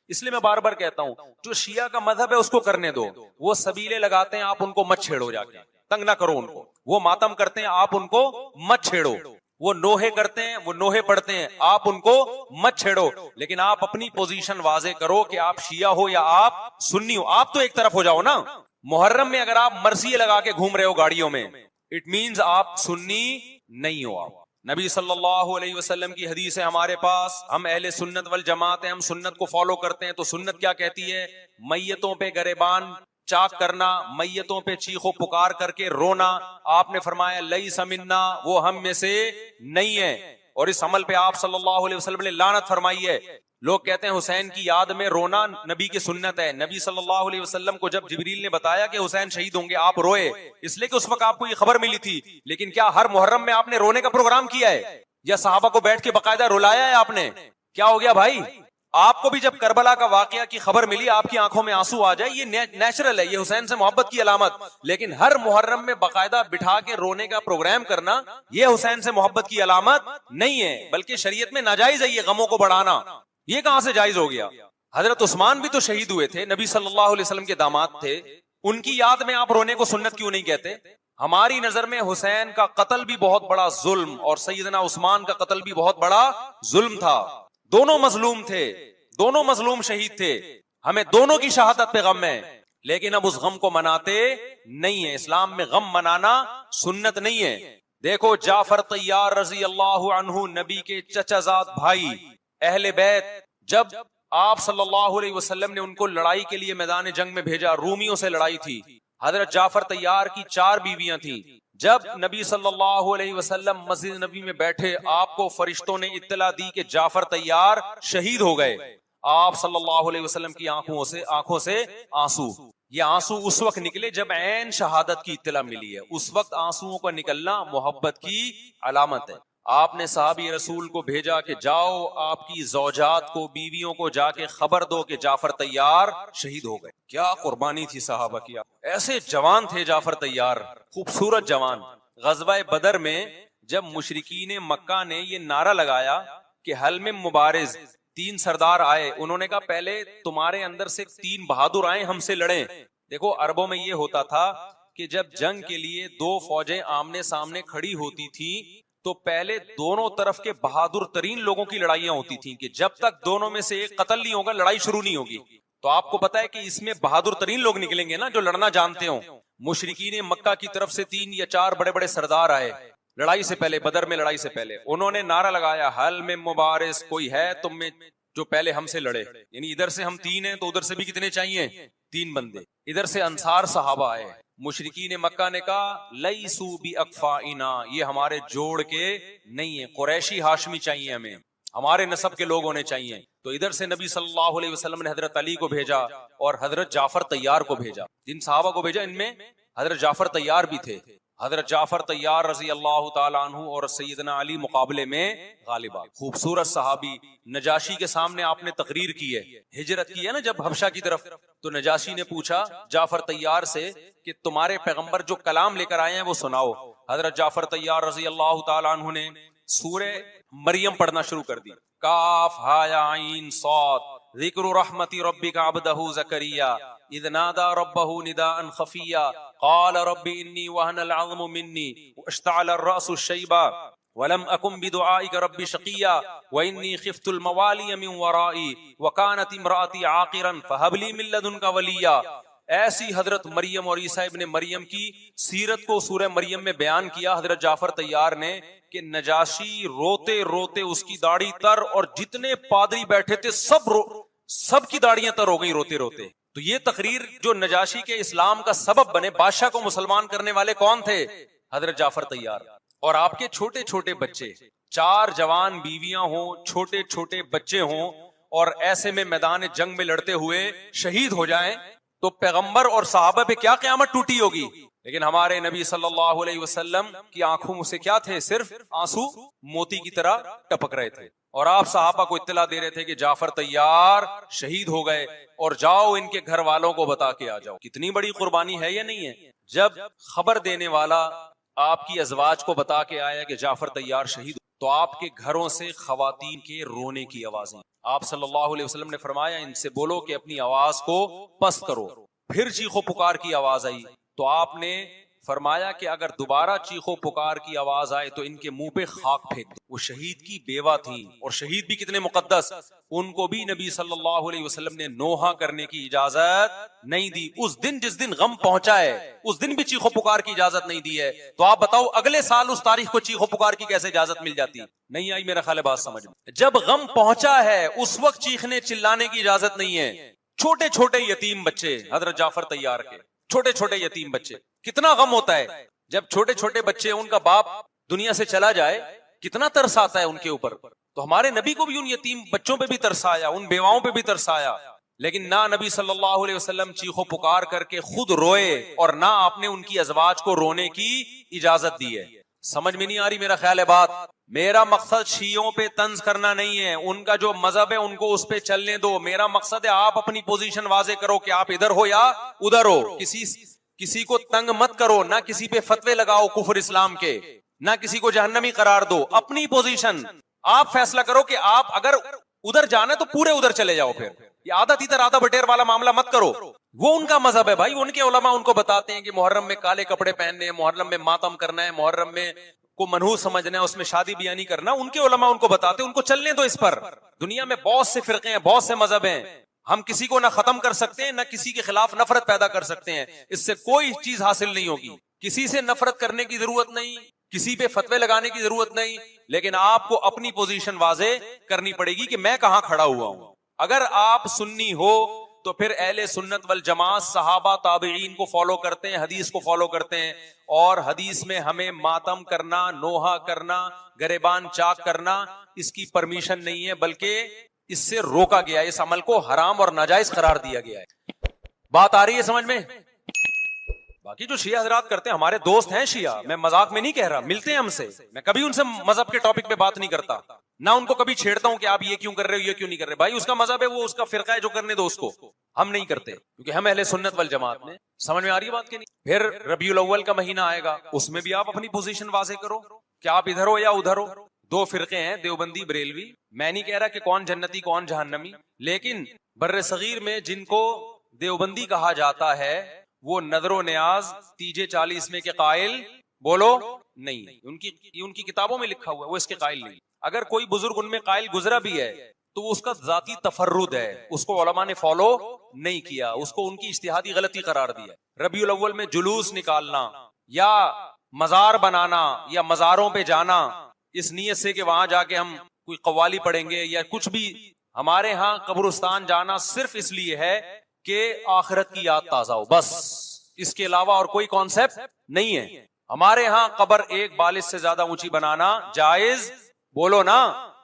اس لیے میں بار بار کہتا ہوں جو شیعہ کا مذہب ہے اس کو کرنے دو. وہ سبیلے لگاتے ہیں, آپ ان کو مت چھیڑو, جا کے تنگ نہ کرو ان کو. وہ ماتم کرتے ہیں, آپ ان کو مت چھیڑو. وہ نوحے کرتے ہیں, وہ نوحے پڑھتے ہیں, آپ ان کو مت چھیڑو. لیکن آپ اپنی پوزیشن واضح کرو کہ آپ شیعہ ہو یا آپ سنی ہو. آپ تو ایک طرف ہو جاؤ نا. محرم میں اگر آپ مرثیے لگا کے گھوم رہے ہو گاڑیوں میں, اٹ مینز آپ سنی نہیں ہو. آپ نبی صلی اللہ علیہ وسلم کی حدیث ہے ہمارے پاس, ہم اہل سنت والجماعت ہیں, ہم سنت کو فالو کرتے ہیں. تو سنت کیا کہتی ہے؟ میتوں پہ گریبان چاک کرنا, میتوں پہ چیخ و پکار کر کے رونا. آپ نے فرمایا لیس منا, وہ ہم میں سے نہیں ہے. اور اس عمل پہ آپ صلی اللہ علیہ وسلم نے لعنت فرمائی ہے. لوگ کہتے ہیں حسین کی یاد میں رونا نبی کی سنت ہے. نبی صلی اللہ علیہ وسلم کو جب جبریل نے بتایا کہ حسین شہید ہوں گے, آپ روئے, اس لیے کہ اس وقت آپ کو یہ خبر ملی تھی. لیکن کیا ہر محرم میں آپ نے رونے کا پروگرام کیا ہے یا صحابہ کو بیٹھ کے باقاعدہ رلایا ہے آپ نے؟ کیا ہو گیا بھائی؟ آپ کو بھی جب کربلا کا واقعہ کی خبر ملی آپ کی آنکھوں میں آنسو آ جائے, یہ نیچرل ہے, یہ حسین سے محبت کی علامت. لیکن ہر محرم میں باقاعدہ بٹھا کے رونے کا پروگرام کرنا یہ حسین سے محبت کی علامت نہیں ہے, بلکہ شریعت میں ناجائز ہے یہ غموں کو بڑھانا. یہ کہاں سے جائز ہو گیا؟ حضرت عثمان بھی تو شہید ہوئے تھے, نبی صلی اللہ علیہ وسلم کے داماد تھے. ان کی یاد میں آپ رونے کو سنت کیوں نہیں کہتے؟ ہماری نظر میں حسین کا قتل بھی بہت بڑا ظلم اور سیدنا عثمان کا قتل بھی بہت بڑا ظلم تھا. دونوں مظلوم تھے, دونوں مظلوم شہید تھے, ہمیں دونوں کی شہادت پہ غم ہے. لیکن اب اس غم کو مناتے نہیں ہیں. اسلام میں غم منانا سنت نہیں ہے. دیکھو جعفر طیار رضی اللہ عنہ, نبی کے چچا زاد بھائی, اہل بیت, جب آپ صلی اللہ علیہ وسلم نے ان کو لڑائی کے لیے میدان جنگ میں بھیجا, رومیوں سے لڑائی تھی. حضرت جعفر طیار کی 4 بیویاں تھیں. جب نبی صلی اللہ علیہ وسلم مسجد نبی میں بیٹھے, آپ کو فرشتوں نے اطلاع دی کہ جعفر طیار شہید ہو گئے. آپ صلی اللہ علیہ وسلم کی آنکھوں سے آنسو. یہ آنسو اس وقت نکلے جب عین شہادت کی اطلاع ملی ہے. اس وقت آنسوؤں کا نکلنا محبت کی علامت ہے. آپ نے صحابی رسول کو بھیجا کہ جاؤ آپ کی زوجات کو, بیویوں کو جا کے خبر دو کہ جعفر طیار شہید ہو گئے. کیا قربانی تھی صحابہ کی, ایسے جوان تھے جعفر طیار, خوبصورت جوان. غزوہ بدر میں جب مشرکین مکہ نے یہ نعرہ لگایا کہ حل میں مبارز, 3 سردار آئے, انہوں نے کہا پہلے تمہارے اندر سے 3 بہادر آئیں ہم سے لڑیں. دیکھو عربوں میں یہ ہوتا تھا کہ جب جنگ کے لیے 2 فوجیں آمنے سامنے کھڑی ہوتی تھی تو پہلے دونوں طرف کے بہادر ترین لوگوں کی لڑائیاں ہوتی تھیں کہ جب تک دونوں میں سے ایک قتل نہیں ہوگا لڑائی شروع نہیں ہوگی. تو آپ کو پتا ہے کہ اس میں بہادر ترین لوگ نکلیں گے نا جو لڑنا جانتے ہوں. مشرکین مکہ کی طرف سے 3 یا 4 بڑے بڑے سردار آئے لڑائی سے پہلے, بدر میں لڑائی سے پہلے. انہوں نے نعرہ لگایا حل میں مبارز, کوئی ہے تم میں جو پہلے ہم سے لڑے. یعنی ادھر سے ہم 3 ہیں تو ادھر سے بھی کتنے چاہیے؟ 3 بندے. ادھر سے انصار صحابہ آئے. مشرکین مکہ نے کہا لیسو بی اکفائنا, یہ ہمارے جوڑ کے نہیں ہیں, قریشی ہاشمی چاہیے, ہمیں ہمارے نسب کے لوگ ہونے چاہیے. تو ادھر سے نبی صلی اللہ علیہ وسلم نے حضرت علی کو بھیجا اور حضرت جعفر طیار کو بھیجا. جن صحابہ کو بھیجا ان میں حضرت جعفر طیار بھی تھے. حضرت جعفر طیار رضی اللہ تعالی عنہ اور سیدنا علی مقابلے میں غالب آئے. خوبصورت صحابی. نجاشی کے سامنے آپ نے تقریر کی ہے, ہجرت کی ہے نا جب حبشہ کی طرف, تو نجاشی نے پوچھا جعفر طیار سے کہ تمہارے پیغمبر جو کلام لے کر آئے ہیں وہ سناؤ. حضرت جعفر طیار رضی اللہ تعالی عنہ نے سورہ مریم پڑھنا شروع کر دی. کاف ہا یا عین صاد, ذکر رحمت ربک عبدہ زکریا اذ نادى ربه نداء خفيا قال رب اني وهن العظم مني واشتعل الراس شيبا وَلَمْ أَكُنْ بِدُعَائِكَ رَبِّ شَقِيًّا وَإِنِّي خِفْتُ الْمَوَالِيَ مِنْ وَرَائِي وَكَانَتِ امْرَأَتِي عَاقِرًا فَهَبْ لِي مِن لَّدُنْكَ وَلِيًّا۔ ایسی حضرت مریم اور عیسیٰ ابن مریم کی سیرت کو سورہ مریم میں بیان کیا حضرت جعفر طیار نے کہ نجاشی روتے روتے اس کی داڑھی تر، اور جتنے پادری بیٹھے تھے سب کی داڑیاں تر ہو گئی روتے روتے۔ تو یہ تقریر جو نجاشی کے اسلام کا سبب بنے، بادشاہ کو مسلمان کرنے والے کون تھے؟ حضرت جعفر طیار۔ اور آپ کے چھوٹے چھوٹے بچے، 4 جوان بیویاں ہوں، چھوٹے چھوٹے بچے ہوں، اور ایسے میں میدان جنگ میں لڑتے ہوئے شہید ہو جائیں تو پیغمبر اور صحابہ پہ کیا قیامت ٹوٹی ہوگی؟ لیکن ہمارے نبی صلی اللہ علیہ وسلم کی آنکھوں سے کیا تھے؟ صرف آنسو موتی کی طرح ٹپک رہے تھے، اور آپ صحابہ کو اطلاع دے رہے تھے کہ جعفر طیار شہید ہو گئے، اور جاؤ ان کے گھر والوں کو بتا کے آ جاؤ۔ کتنی بڑی قربانی ہے یا نہیں ہے؟ جب خبر دینے والا آپ کی ازواج کو بتا کے آیا کہ جعفر طیار شہید، تو آپ کے گھروں سے خواتین کے رونے کی آوازیں، آپ صلی اللہ علیہ وسلم نے فرمایا ان سے بولو کہ اپنی آواز کو پست کرو۔ پھر چیخو پکار کی آواز آئی تو آپ نے فرمایا کہ اگر دوبارہ چیخو پکار کی آواز آئے تو ان کے منہ پہ خاک پھینک دو۔ وہ شہید کی بیوہ تھیں، اور شہید بھی کتنے مقدس، ان کو بھی نبی صلی اللہ علیہ وسلم نے نوحہ کرنے کی اجازت نہیں دی۔ اس دن جس دن غم پہنچا ہے اس دن بھی چیخو پکار کی اجازت نہیں دی ہے، تو آپ بتاؤ اگلے سال اس تاریخ کو چیخو پکار کی کیسے اجازت مل جاتی؟ نہیں آئی میرا خیال ہے بات سمجھ میں۔ جب غم پہنچا ہے اس وقت چیخنے چلانے کی اجازت نہیں ہے۔ چھوٹے چھوٹے یتیم بچے حضرت جعفر طیار کے، چھوٹے چھوٹے یتیم بچے، کتنا غم ہوتا ہے جب چھوٹے چھوٹے بچے، ان کا باپ دنیا سے چلا جائے، کتنا ترس آتا ہے ان کے اوپر۔ تو ہمارے نبی کو بھی ان یتیم بچوں پہ بھی ترس آیا، ان بیواؤں پہ بھی ترس آیا، لیکن نہ نبی صلی اللہ علیہ وسلم چیخو پکار کر کے خود روئے، اور نہ آپ نے ان کی ازواج کو رونے کی اجازت دی ہے۔ سمجھ میں نہیں آ رہی میرا خیال ہے بات؟ میرا مقصد شیعوں پہ طنز کرنا نہیں ہے، ان کا جو مذہب ہے ان کو اس پہ چلنے دو۔ میرا مقصد ہے آپ اپنی پوزیشن واضح کرو کہ آپ ادھر ہو یا ادھر ہو، کسی کو تنگ مت کرو، نہ کسی پہ فتوے لگاؤ کفر اسلام کے، نہ کسی کو جہنمی قرار دو۔ اپنی پوزیشن آپ فیصلہ کرو کہ آپ اگر ادھر جانا ہے تو پورے ادھر چلے جاؤ، پھر یہ آدھا تیتر آدھا بٹیر والا معاملہ مت کرو۔ وہ ان کا مذہب ہے بھائی، ان کے علماء ان کو بتاتے ہیں کہ محرم میں کالے کپڑے پہننے ہیں، محرم میں ماتم کرنا ہے، محرم میں کو منحوس سمجھنا ہے، اس میں شادی بیاہ نہیں کرنا۔ ان کے علماء ان کو بتاتے ہیں، ان کو چلنے دو اس پر۔ دنیا میں بہت سے فرقے ہیں، بہت سے مذہب ہیں، ہم کسی کو نہ ختم کر سکتے ہیں، نہ کسی کے خلاف نفرت پیدا کر سکتے ہیں، اس سے کوئی چیز حاصل نہیں ہوگی۔ کسی سے نفرت کرنے کی ضرورت نہیں، کسی پہ فتوے لگانے کی ضرورت نہیں، لیکن آپ کو اپنی پوزیشن واضح کرنی پڑے گی کہ میں کہاں کھڑا ہوا ہوں۔ اگر آپ سنی ہو تو پھر اہل سنت والجماعت صحابہ تابعین کو فالو کرتے ہیں، حدیث کو فالو کرتے ہیں، اور حدیث میں ہمیں ماتم کرنا، نوحہ کرنا، گریبان چاک کرنا اس کی پرمیشن نہیں ہے، بلکہ اس سے روکا گیا ہے، اس عمل کو حرام اور ناجائز قرار دیا گیا ہے۔ بات آ رہی ہے سمجھ میں؟ باقی جو شیعہ حضرات کرتے ہیں، ہمارے دوست ہیں شیعہ، میں مذاق میں نہیں کہہ رہا، ملتے ہیں ہم سے، میں کبھی ان سے مذہب کے ٹاپک پہ بات نہیں کرتا، نہ ان کو کبھی چھیڑتا ہوں کہ آپ یہ کیوں کر رہے ہو، یہ کیوں نہیں کر رہے۔ بھائی اس کا مذہب ہے، وہ اس کا فرقہ ہے، جو کرنے دو اس کو، ہم نہیں کرتے، کیونکہ ہم اہل سنت والجماعت میں۔ سمجھ میں آ رہی ہے بات کہ نہیں؟ پھر ربیع الاول کا مہینہ آئے گا، اس میں بھی آپ اپنی پوزیشن واضح کرو کہ آپ ادھر ہو یا ادھر ہو۔ 2 فرقے ہیں، دیوبندی بریلوی۔ میں نہیں کہہ رہا کہ کون جنتی کون جہنمی، لیکن بر صغیر میں جن کو دیوبندی کہا جاتا ہے وہ نظر و نیاز تیجے 40 کے قائل بولو نہیں، ان کی کتابوں میں لکھا ہوا ہے، وہ اس کے قائل نہیں۔ اگر کوئی بزرگ ان میں قائل گزرا بھی ہے تو وہ اس کا ذاتی تفرد ہے، اس کو علماء نے فالو نہیں کیا، اس کو ان کی اجتہادی غلطی قرار دیا۔ ربیع الاول میں جلوس نکالنا یا مزار بنانا یا مزاروں پہ جانا اس نیت سے کہ وہاں جا کے ہم کوئی قوالی پڑھیں گے یا کچھ بھی، ہمارے ہاں قبرستان جانا صرف اس لیے ہے کہ آخرت کی یاد تازہ ہو، بس، اس کے علاوہ اور کوئی کانسیپٹ نہیں ہے۔ ہمارے ہاں قبر ایک بالش سے زیادہ اونچی بنانا جائز بولو نا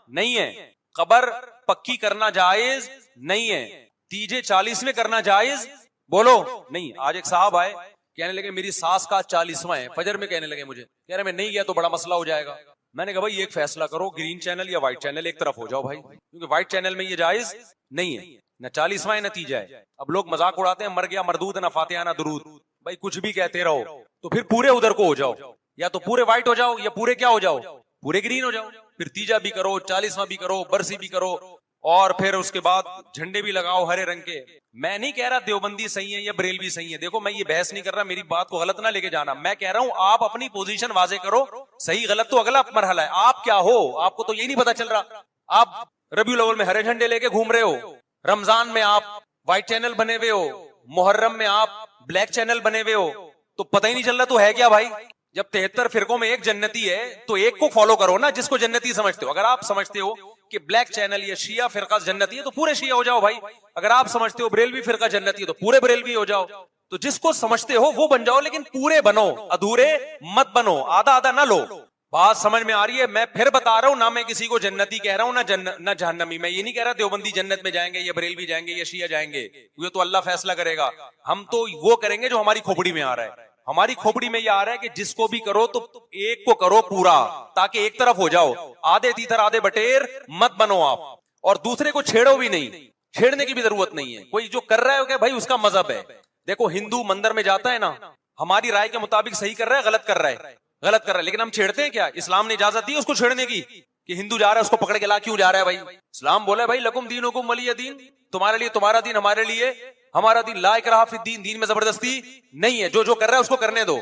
نہیں ہے، قبر پکی کرنا جائز نہیں ہے، تیجے 40 میں کرنا جائز بولو نہیں۔ آج ایک صاحب آئے، کہنے لگے میری ساس کا 40واں ہے، فجر میں کہنے لگے مجھے، کہہ رہے میں نہیں گیا تو بڑا مسئلہ ہو جائے گا۔ میں نے کہا بھائی ایک فیصلہ کرو، گرین چینل یا وائٹ چینل، ایک طرف ہو جاؤ بھائی، کیونکہ وائٹ چینل میں یہ جائز نہیں ہے، نہ 40واں نتیجہ ہے۔ اب لوگ مذاق اڑاتے ہیں، مر گیا مردود نہ فاتحہ نہ درود، بھائی کچھ بھی کہتے رہو تو پھر پورے ادھر کو ہو جاؤ، یا تو پورے وائٹ ہو جاؤ یا پورے کیا ہو جاؤ، پورے گرین ہو جاؤ، پھر تیجا بھی کرو، 40واں بھی کرو، برسی بھی کرو، اور پھر اس کے بعد جھنڈے بھی لگاؤ ہرے رنگ کے۔ میں نہیں کہہ رہا دیوبندی صحیح ہے یا بریلوی صحیح ہے، دیکھو میں یہ بحث نہیں کر رہا، میری بات کو غلط نہ لے کے جانا، میں کہہ رہا ہوں آپ اپنی پوزیشن واضح کرو صحیح غلط تو اگلا مرحلہ ہے. آپ کیا ہو آپ کو تو یہی نہیں پتا چل رہا. آپ ربیع الاول میں ہرے جھنڈے لے کے گھوم رہے ہو, رمضان میں آپ وائٹ چینل بنے ہوئے ہو, محرم میں آپ بلیک چینل بنے ہوئے ہو, تو پتہ ہی نہیں چل رہا تو ہے کیا بھائی. جب 73 فرقوں میں ایک جنتی ہے تو ایک کو فالو کرو نا جس کو جنتی سمجھتے ہو. اگر آپ سمجھتے ہو کہ بلیک چینل یا شیعہ فرقہ جنتی ہے تو پورے شیعہ ہو جاؤ بھائی. اگر آپ سمجھتے ہو بریلوی فرقہ جنتی ہے تو پورے بریلوی ہو جاؤ. تو جس کو سمجھتے ہو وہ بن جاؤ, لیکن پورے بنو, ادھورے مت بنو, آدھا آدھا نہ لو. بات سمجھ میں آ رہی ہے؟ میں پھر بتا رہا ہوں, نہ میں کسی کو جنتی کہہ رہا ہوں نہ جہنمی. میں یہ نہیں کہہ رہا دیوبندی جنت میں جائیں گے یا بریلوی جائیں گے یا شیعہ جائیں گے, یہ تو اللہ فیصلہ کرے گا. ہم تو وہ کریں گے جو ہماری کھوپڑی میں آ رہا ہے. ہماری کھوپڑی میں یہ آ رہا ہے کہ جس کو بھی کرو تو ایک کو کرو پورا, تاکہ ایک طرف ہو جاؤ. آدھے تیتر آدھے بٹیر مت بنو آپ, اور دوسرے کو چھیڑو بھی نہیں. چھیڑنے کی بھی ضرورت نہیں ہے. کوئی جو کر رہا ہے کہ بھائی اس کا مذہب ہے. دیکھو ہندو مندر میں جاتا ہے نا, ہماری رائے کے مطابق صحیح کر رہا ہے غلط کر رہا ہے, غلط کر رہا ہے, لیکن ہم چھیڑتے ہیں کیا؟ اسلام نے اجازت دی اس کو چھیڑنے کی کہ ہندو جا رہا ہے اس کو پکڑ کے لا کیوں جا رہا ہے بھائی؟ اسلام بولا ہے بھائی لکم دینکم ولی دین, تمہارے لیے تمہارا دین, ہمارے لیے ہمارا دین. لا اکراہ فی الدین, دین میں زبردستی نہیں ہے. جو کر رہا ہے اس کو کرنے دو.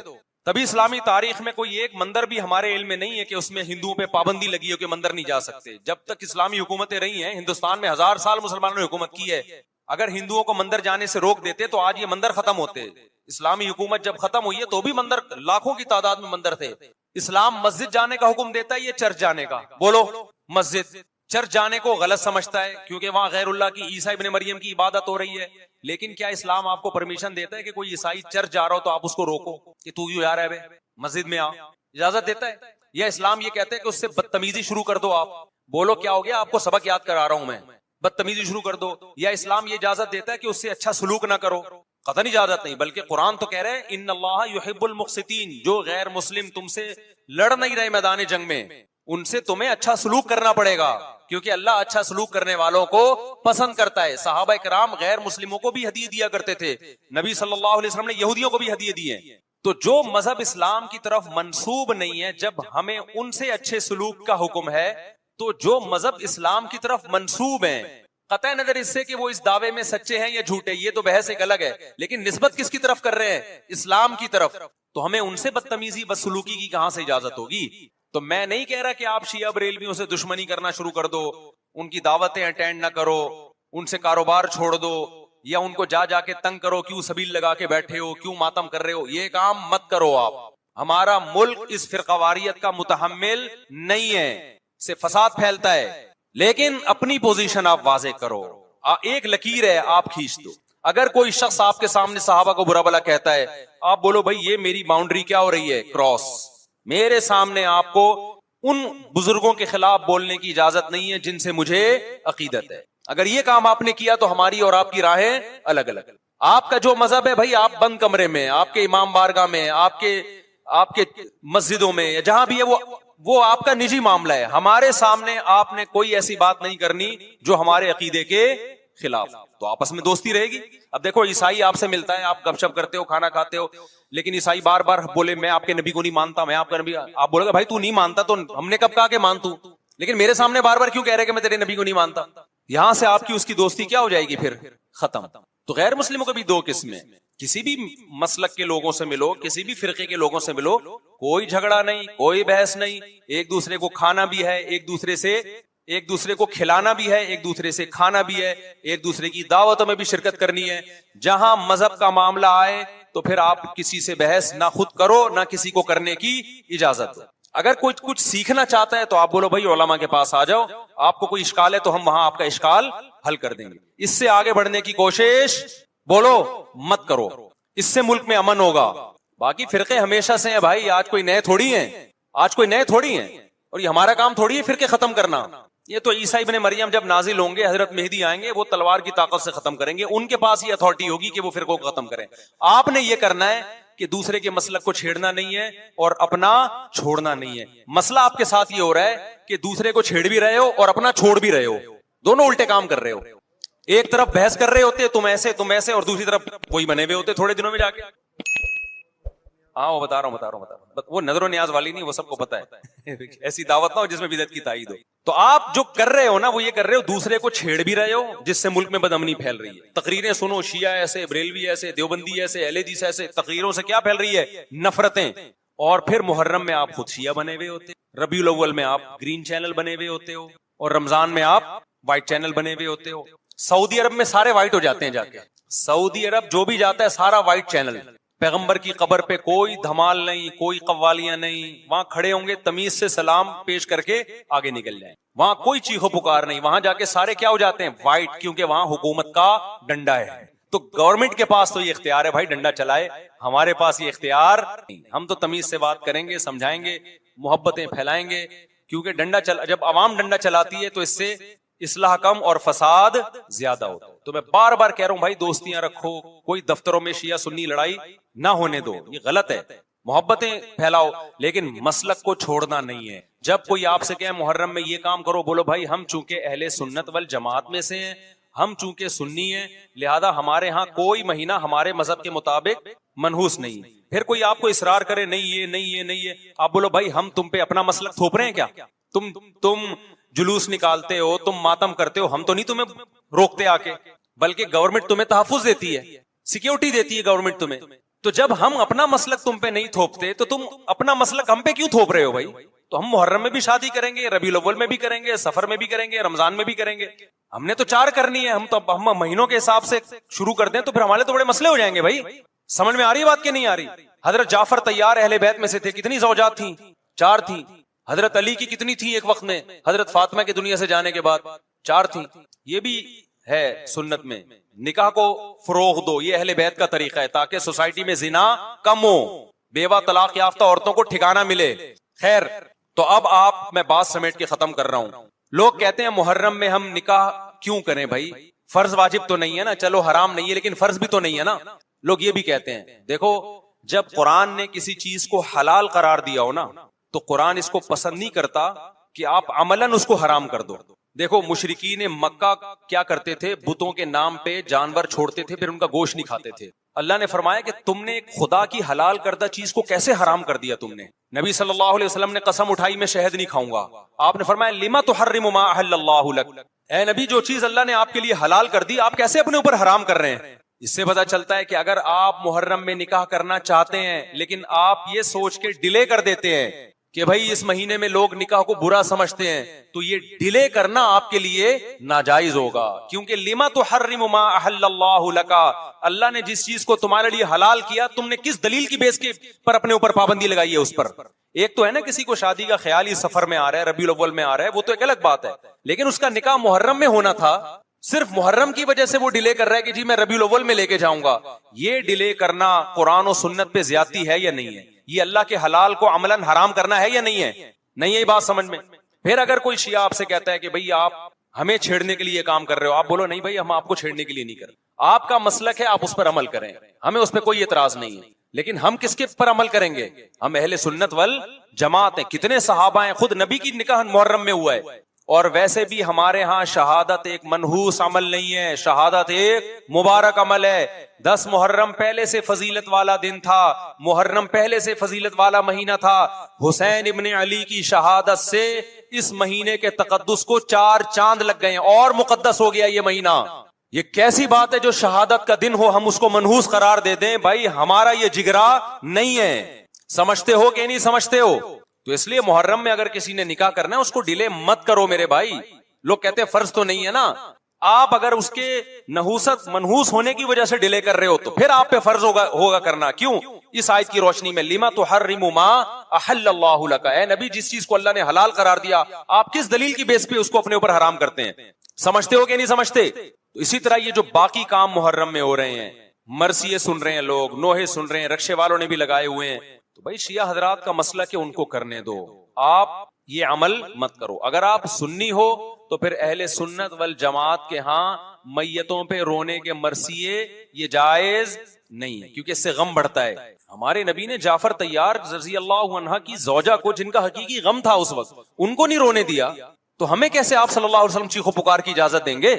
تبھی اسلامی تاریخ میں کوئی ایک مندر بھی ہمارے علم میں نہیں ہے کہ اس میں ہندوؤں پہ پابندی لگی ہو کہ مندر نہیں جا سکتے. جب تک اسلامی حکومتیں رہی ہیں, ہندوستان میں 1000 سال مسلمانوں نے حکومت کی ہے, اگر ہندوؤں کو مندر جانے سے روک دیتے تو آج یہ مندر ختم ہوتے. اسلامی حکومت جب ختم ہوئی ہے تو بھی مندر لاکھوں کی تعداد میں مندر تھے. اسلام مسجد جانے کا حکم دیتا ہے, یہ چرچ جانے کا. بولو مسجد. چرچ جانے کو غلط سمجھتا ہے کیونکہ وہاں غیر اللہ کی, عیسیٰ ابن مریم کی عبادت ہو رہی ہے. لیکن کیا اسلام آپ کو پرمیشن دیتا ہے کہ کوئی عیسائی چرچ جا رہا ہو تو آپ اس کو روکو کہ تو کیوں جا رہا ہے مسجد میں آ؟ اجازت دیتا ہے؟ یا اسلام یہ کہتا ہے کہ اس سے بدتمیزی شروع کر دو آپ؟ بولو کیا ہو گیا؟ آپ کو سبق یاد کرا رہا ہوں میں, بدتمیزی شروع کر دو. یا اسلام یہ اجازت دیتا ہے کہ اس سے اچھا سلوک نہ کرو؟ قطعاً اجازت نہیں, بلکہ قرآن تو کہہ رہے ہیں ان اللہ یحب المقسطین, جو غیر مسلم تم سے لڑ نہیں رہے میدان جنگ میں ان سے تمہیں اچھا سلوک کرنا پڑے گا, کیونکہ اللہ اچھا سلوک کرنے والوں کو پسند کرتا ہے. صحابہ کرام غیر مسلموں کو بھی ہدیے دیا کرتے تھے, نبی صلی اللہ علیہ وسلم نے یہودیوں کو بھی ہدیے دیے. تو جو مذہب اسلام کی طرف منسوب نہیں ہے, جب ہمیں ان سے اچھے سلوک کا حکم ہے, تو جو مذہب اسلام کی طرف منسوب ہیں, قطع نظر اس سے کہ وہ اس دعوے میں سچے ہیں یا جھوٹے, یہ تو بحث ایک الگ ہے, لیکن نسبت کس کی طرف کر رہے ہیں؟ اسلام کی طرف. تو ہمیں ان سے بدتمیزی بدسلوکی کی کہاں سے اجازت ہوگی؟ تو میں نہیں کہہ رہا کہ آپ شیعہ بریلویوں سے دشمنی کرنا شروع کر دو, ان کی دعوتیں اٹینڈ نہ کرو, ان سے کاروبار چھوڑ دو, یا ان کو جا کے تنگ کرو, کیوں سبیل لگا کے بیٹھے ہو, کیوں ماتم کر رہے ہو. یہ کام مت کرو آپ. ہمارا ملک اس فرقہ واریت کا متحمل نہیں ہے, سے فساد پھیلتا ہے. لیکن اپنی پوزیشن آپ واضح کرو, ایک لکیر ہے آپ کھینچ دو. اگر کوئی شخص آپ کے سامنے صحابہ کو برا بھلا کہتا ہے, آپ بولو بھائی یہ میری باؤنڈری کیا ہو رہی ہے, کراس. میرے سامنے آپ کو ان بزرگوں کے خلاف بولنے کی اجازت نہیں ہے جن سے مجھے عقیدت ہے. اگر یہ کام آپ نے کیا تو ہماری اور آپ کی راہیں الگ الگ. آپ کا جو مذہب ہے بھائی, آپ بند کمرے میں, آپ کے امام بارگاہ میں, آپ کے مسجدوں میں, یا جہاں بھی ہے وہ آپ کا نجی معاملہ ہے. ہمارے سامنے آپ نے کوئی ایسی بات نہیں کرنی جو ہمارے عقیدے کے خلاف, تو آپس میں دوستی رہے گی. اب دیکھو عیسائی آپ سے ملتا ہے, آپ گپ شپ کرتے ہو, کھانا کھاتے ہو, لیکن عیسائی بار بار بولے میں آپ کے نبی کو نہیں مانتا, میں آپ کا نبی. آپ بولے گا بھائی تو نہیں مانتا تو ہم نے کب کہا کہ مان تو, لیکن میرے سامنے بار بار کیوں کہہ رہے کہ میں تیرے نبی کو نہیں مانتا؟ یہاں سے آپ کی اس کی دوستی کیا ہو جائے گی؟ پھر ختم. تو غیر مسلموں کو بھی دو قسمیں, کسی بھی مسلک کے لوگوں سے ملو, کسی بھی فرقے کے لوگوں سے ملو, کوئی جھگڑا نہیں, کوئی بحث نہیں, ایک دوسرے کو کھانا بھی ہے, ایک دوسرے کو کھلانا بھی ہے, ایک دوسرے سے کھانا بھی ہے, ایک دوسرے کی دعوتوں میں بھی شرکت کرنی ہے. جہاں مذہب کا معاملہ آئے تو پھر آپ کسی سے بحث نہ خود کرو نہ کسی کو کرنے کی اجازت. اگر کوئی کچھ سیکھنا چاہتا ہے تو آپ بولو بھائی علماء کے پاس آ جاؤ, آپ کو کوئی اشکال ہے تو ہم وہاں آپ کا اشکال حل کر دیں گے. اس سے آگے بڑھنے کی کوشش بولو مت کرو, اس سے ملک میں امن ہوگا. باقی فرقے ہمیشہ سے ہیں بھائی, آج کوئی نئے تھوڑی ہیں, اور یہ ہمارا کام تھوڑی ہے فرقے ختم کرنا. یہ تو عیسیٰ ابن مریم جب نازل ہوں گے, حضرت مہدی آئیں گے, وہ تلوار کی طاقت سے ختم کریں گے, ان کے پاس یہ اتھارٹی ہوگی کہ وہ فرقوں کو ختم کریں. آپ نے یہ کرنا ہے کہ دوسرے کے مسلک کو چھیڑنا نہیں ہے اور اپنا چھوڑنا نہیں ہے. مسئلہ آپ کے ساتھ یہ ہو رہا ہے کہ دوسرے کو چھیڑ بھی رہے ہو اور اپنا چھوڑ بھی رہے ہو, دونوں الٹے کام کر رہے ہو. ایک طرف بحث کر رہے ہوتے تم ایسے, اور دوسری طرف وہی بنے ہوئے ہوتے تھوڑے دنوں میں جا کے. ہاں وہ بتا رہا ہوں, وہ نظر و نیاز والی نہیں, وہ سب کو پتا ہے. ایسی دعوت نہ ہو جس میں بدعت کی تائید ہو. تو آپ جو کر رہے ہو نا وہ یہ کر رہے ہو, دوسرے کو چھیڑ بھی رہے ہو, جس سے ملک میں بدامنی پھیل رہی ہے. تقریریں سنو, شیعہ ایسے, بریلوی ایسے, دیوبندی ایسے, اہل حدیث ایسے, تقریروں سے کیا پھیل رہی ہے؟ نفرتیں. اور پھر محرم میں آپ خود شیعہ بنے ہوئے ہوتے، ربیع الاول میں آپ گرین چینل بنے ہوئے ہوتے ہو، اور رمضان میں آپ وائٹ چینل بنے ہوئے ہوتے ہو. سعودی عرب میں سارے وائٹ ہو جاتے ہیں جا کے. سعودی عرب جو بھی جاتا ہے سارا وائٹ چینل. پیغمبر کی قبر پہ کوئی دھمال نہیں، کوئی قوالیاں نہیں، وہاں کھڑے ہوں گے تمیز سے سلام پیش کر کے آگے نکل جائیں. وہاں کوئی چیخو پکار نہیں، وہاں جا کے سارے کیا ہو جاتے ہیں؟ وائٹ، کیونکہ وہاں حکومت کا ڈنڈا ہے. تو گورنمنٹ کے پاس تو یہ اختیار ہے بھائی ڈنڈا چلائے، ہمارے پاس یہ اختیار نہیں. ہم تو تمیز سے بات کریں گے، سمجھائیں گے، محبتیں پھیلائیں گے، کیونکہ جب عوام ڈنڈا چلاتی ہے تو اس سے اصلاح کم اور فساد زیادہ ہوتا ہے. تو میں بار بار کہہ رہا ہوں بھائی دوستیاں رکھو، کوئی دفتروں میں شیعہ سنی لڑائی نہ ہونے دو، یہ غلط ہے. محبتیں پھیلاؤ لیکن مسلک کو چھوڑنا نہیں ہے. جب کوئی آپ سے کہے محرم میں یہ کام کرو، بولو بھائی ہم چونکہ اہل سنت والجماعت میں سے ہیں، ہم چونکہ سنی ہیں، لہذا ہمارے ہاں کوئی مہینہ ہمارے مذہب کے مطابق منحوس نہیں. پھر کوئی آپ کو اصرار کرے نہیں یہ نہیں یہ نہیں ہے، آپ بولو بھائی ہم تم پہ اپنا مسلک تھوپ رہے ہیں کیا؟ تم جلوس نکالتے ہو، تم ماتم کرتے ہو، ہم تو نہیں تمہیں روکتے آ کے، بلکہ گورنمنٹ تمہیں تحفظ دیتی ہے، سیکیورٹی دیتی ہے گورنمنٹ تمہیں. تو جب ہم اپنا مسلک تم پہ نہیں تھوپتے تو تم اپنا مسلک ہم پہ کیوں تھوپ رہے ہو بھائی؟ تو ہم محرم میں بھی شادی کریں گے، ربیع الاول میں بھی کریں گے، سفر میں بھی کریں گے، رمضان میں بھی کریں گے. ہم نے تو 4 کرنی ہے. ہم مہینوں کے حساب سے شروع کر دیں تو پھر ہمارے تو بڑے مسئلے ہو جائیں گے بھائی. سمجھ میں آ رہی بات کہ نہیں آ رہی؟ حضرت جعفر طیار اہل بیت میں سے تھے، کتنی زوجات تھیں؟ 4 تھیں. حضرت علی کی کتنی تھی ایک وقت میں؟ حضرت فاطمہ کی دنیا سے جانے کے بعد 4 تھیں. یہ بھی ہے سنت میں. نکاح کو فروغ دو، یہ اہل بیت کا طریقہ ہے تاکہ سوسائٹی میں زنا کم ہو، بیوہ طلاق یافتہ عورتوں کو ٹھکانہ ملے. خیر، تو اب میں بات سمیٹ کے ختم کر رہا ہوں. لوگ کہتے ہیں محرم میں ہم نکاح کیوں کریں بھائی؟ فرض واجب تو نہیں ہے نا، چلو حرام نہیں ہے لیکن فرض بھی تو نہیں ہے نا. لوگ یہ بھی کہتے ہیں. دیکھو جب قرآن نے کسی چیز کو حلال قرار دیا ہو نا تو قرآن اس کو پسند نہیں کرتا کہ آپ عملاً اس کو حرام کر دو. دیکھو مشرکین مکہ کیا کرتے تھے؟ بتوں کے نام پہ جانور چھوڑتے تھے، پھر ان کا گوشت نہیں کھاتے تھے. اللہ نے فرمایا کہ تم نے ایک خدا کی حلال کردہ چیز کو کیسے حرام کر دیا تم نے؟ نبی صلی اللہ علیہ وسلم نے قسم اٹھائی میں شہد نہیں کھاؤں گا. آپ نے فرمایا لما تحرم ما احل اللہ لک، اے نبی جو چیز اللہ نے آپ کے لیے حلال کر دی آپ کیسے اپنے اوپر حرام کر رہے ہیں؟ اس سے پتہ چلتا ہے کہ اگر آپ محرم میں نکاح کرنا چاہتے ہیں لیکن آپ یہ سوچ کے ڈیلے کر دیتے ہیں کہ بھائی اس مہینے میں لوگ نکاح کو برا سمجھتے ہیں، تو یہ ڈیلے کرنا آپ کے لیے ناجائز ہوگا. کیونکہ لما تحرم ما احل اللہ لک، اللہ نے جس چیز کو تمہارے لیے حلال کیا تم نے کس دلیل کی بیس کے پر اپنے اوپر پابندی لگائی ہے اس پر؟ ایک تو ہے نا کسی کو شادی کا خیال ہی سفر میں آ رہا ہے، ربیع الاول میں آ رہا ہے، وہ تو ایک الگ بات ہے، لیکن اس کا نکاح محرم میں ہونا تھا. صرف محرم کی وجہ سے وہ ڈیلے کر رہا ہے کہ جی میں ربیع الاول میں لے کے جاؤں گا. یہ ڈیلے کرنا قرآن و سنت پہ زیادتی ہے یا نہیں ہے؟ یہ اللہ کے حلال کو عملاً حرام کرنا ہے یا نہیں ہے؟ نہیں ہے یہ بات سمجھ میں. پھر اگر کوئی شیعہ آپ سے کہتا ہے کہ بھئی آپ ہمیں چھیڑنے کے لیے کام کر رہے ہو، آپ بولو نہیں بھائی ہم آپ کو چھیڑنے کے لیے نہیں کر رہے، آپ کا مسلک ہے آپ اس پر عمل کریں، ہمیں اس پہ کوئی اعتراض نہیں ہے. لیکن ہم کس کے پر عمل کریں گے؟ ہم اہل سنت والجماعت ہیں. کتنے صحابہ ہیں، خود نبی کی نکاح محرم میں ہوا ہے. اور ویسے بھی ہمارے ہاں شہادت ایک منحوس عمل نہیں ہے، شہادت ایک مبارک عمل ہے. 10 محرم پہلے سے فضیلت والا دن تھا، محرم پہلے سے فضیلت والا مہینہ تھا. حسین ابن علی کی شہادت سے اس مہینے کے تقدس کو 4 چاند لگ گئے اور مقدس ہو گیا یہ مہینہ. یہ کیسی بات ہے جو شہادت کا دن ہو ہم اس کو منحوس قرار دے دیں؟ بھائی ہمارا یہ جگرا نہیں ہے. سمجھتے ہو کہ نہیں سمجھتے ہو؟ تو اس لیے محرم میں اگر کسی نے نکاح کرنا ہے اس کو ڈیلے مت کرو میرے بھائی. لوگ کہتے ہیں فرض تو نہیں ہے نا، آپ اگر اس کے نحوست منحوس ہونے کی وجہ سے ڈیلے کر رہے ہو تو پھر آپ پہ فرض ہوگا کرنا. کیوں؟ اس آیت کی روشنی میں لما تحرم ما احل اللہ لک، اے نبی جس چیز کو اللہ نے حلال قرار دیا آپ کس دلیل کی بیس پہ اس کو اپنے اوپر حرام کرتے ہیں؟ سمجھتے ہو کہ نہیں سمجھتے؟ تو اسی طرح یہ جو باقی کام محرم میں ہو رہے ہیں، مرثیے سن رہے ہیں لوگ، نوحے سن رہے ہیں، رکشے والوں نے بھی لگائے ہوئے ہیں، تو بھائی شیعہ حضرات کا مسئلہ کہ ان کو کرنے دو، آپ یہ عمل مت کرو. اگر آپ سنی ہو تو پھر اہل سنت والجماعت کے ہاں میتوں پہ رونے کے مرثیے یہ جائز نہیں ہے، کیونکہ اس سے غم بڑھتا ہے. ہمارے نبی نے جعفر طیار رضی اللہ عنہ کی زوجہ کو، جن کا حقیقی غم تھا اس وقت، ان کو نہیں رونے دیا، تو ہمیں کیسے آپ صلی اللہ علیہ وسلم چیخو پکار کی اجازت دیں گے؟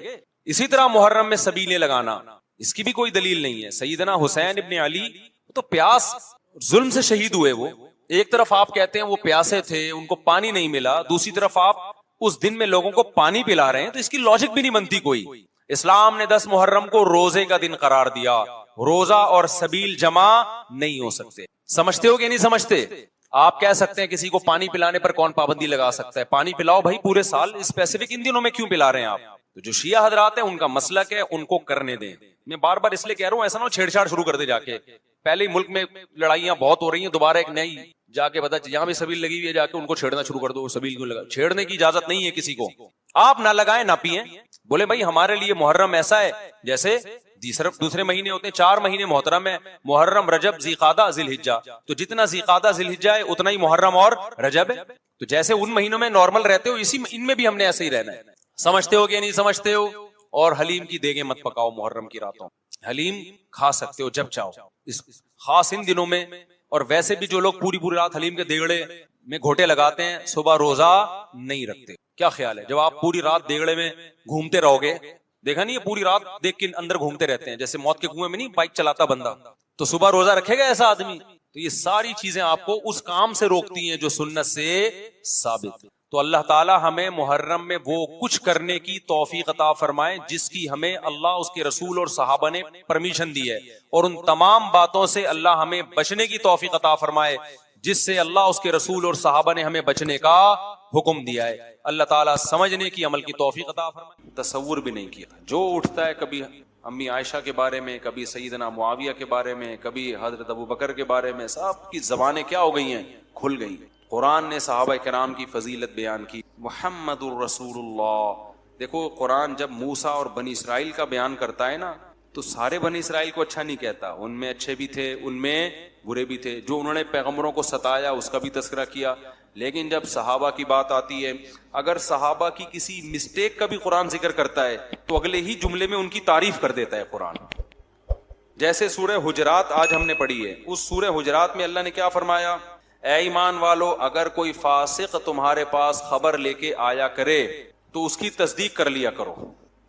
اسی طرح محرم میں سبیلیں لگانا، اس کی بھی کوئی دلیل نہیں ہے. سیدنا حسین ابن علی تو پیاس ظلم سے شہید ہوئے. وہ ایک طرف آپ کہتے ہیں وہ پیاسے تھے ان کو پانی نہیں ملا، دوسری طرف آپ اس دن میں لوگوں کو پانی پلا رہے ہیں، تو اس کی لاجک بھی نہیں بنتی کوئی. اسلام نے 10 محرم کو روزے کا دن قرار دیا، روزہ اور سبیل جمع نہیں ہو سکتے. سمجھتے ہو کہ نہیں سمجھتے؟ آپ کہہ سکتے ہیں کسی کو پانی پلانے پر کون پابندی لگا سکتا ہے؟ پانی پلاؤ بھائی پورے سال، اسپیسیفک ان دنوں میں کیوں پلا رہے ہیں آپ؟ تو جو شیعہ حضرات ہیں ان کا مسلک ہے، ان کو کرنے دیں. میں بار بار اس لیے کہہ رہا ہوں ایسا نہ ہو چھیڑ چھاڑ شروع کر دے جا کے. پہلے ہی ملک میں لڑائیاں بہت ہو رہی ہیں، دوبارہ ایک نئی جا کے پتا یہاں بھی سبیل لگی ہوئی ہے، جا کے ان کو چھیڑنا شروع کر دو. سبیل کیوں لگا؟ چھیڑنے کی اجازت نہیں ہے کسی کو. آپ نہ لگائیں نہ پیئیں. بولے بھائی ہمارے لیے محرم ایسا ہے جیسے دوسرے مہینے ہوتے ہیں. 4 مہینے محترم ہے، محرم، رجب، ذی قعدہ، ذی الحجہ. تو جتنا ذی قعدہ ذی الحجہ ہے اتنا ہی محرم اور رجب ہے. تو جیسے ان مہینوں میں نارمل رہتے ہو اسی ان میں بھی ہم نے ایسے ہی رہنا ہے. سمجھتے ہو کہ نہیں سمجھتے ہو؟ اور حلیم کی دیگیں مت پکاؤ محرم کی راتوں. حلیم کھا سکتے ہو جب چاہو، اس خاص ان دنوں میں. اور ویسے بھی جو لوگ پوری رات حلیم کے دیگڑے میں گھوٹے لگاتے ہیں صبح روزہ نہیں رکھتے. کیا خیال ہے جب آپ پوری رات دیگڑے میں گھومتے رہو گے؟ دیکھا نہیں ہے پوری رات دیکھ کے اندر گھومتے رہتے ہیں جیسے موت کے کنویں میں نہیں بائک چلاتا بندہ. تو صبح روزہ رکھے گا ایسا آدمی؟ تو یہ ساری چیزیں آپ کو اس کام سے روکتی ہیں جو سنت سے ثابت ہے. تو اللہ تعالی ہمیں محرم میں وہ کچھ کرنے کی توفیق عطا فرمائے جس کی ہمیں اللہ، اس کے رسول اور صحابہ نے پرمیشن دی ہے، اور ان تمام باتوں سے اللہ ہمیں بچنے کی توفیق عطا فرمائے جس سے اللہ، اس کے رسول اور صحابہ نے ہمیں بچنے کا حکم دیا ہے. اللہ تعالیٰ سمجھنے کی، عمل کی توفیق عطا فرمائے. تصور بھی نہیں کیا جو اٹھتا ہے، کبھی امی عائشہ کے بارے میں، کبھی سیدنا معاویہ کے بارے میں، کبھی حضرت ابو بکر کے بارے میں، سب کی زبانیں کیا ہو گئی ہیں؟ کھل گئی. قرآن نے صحابہ کرام کی فضیلت بیان کی. محمد الرسول اللہ. دیکھو قرآن جب موسیٰ اور بنی اسرائیل کا بیان کرتا ہے نا تو سارے بنی اسرائیل کو اچھا نہیں کہتا. ان میں اچھے بھی تھے، ان میں برے بھی تھے. جو انہوں نے پیغمبروں کو ستایا اس کا بھی تذکرہ کیا. لیکن جب صحابہ کی بات آتی ہے، اگر صحابہ کی کسی مسٹیک کا بھی قرآن ذکر کرتا ہے تو اگلے ہی جملے میں ان کی تعریف کر دیتا ہے قرآن. جیسے سورہ حجرات آج ہم نے پڑھی ہے، اس سورہ حجرات میں اللہ نے کیا فرمایا؟ اے ایمان والو، اگر کوئی فاسق تمہارے پاس خبر لے کے آیا کرے تو اس کی تصدیق کر لیا کرو.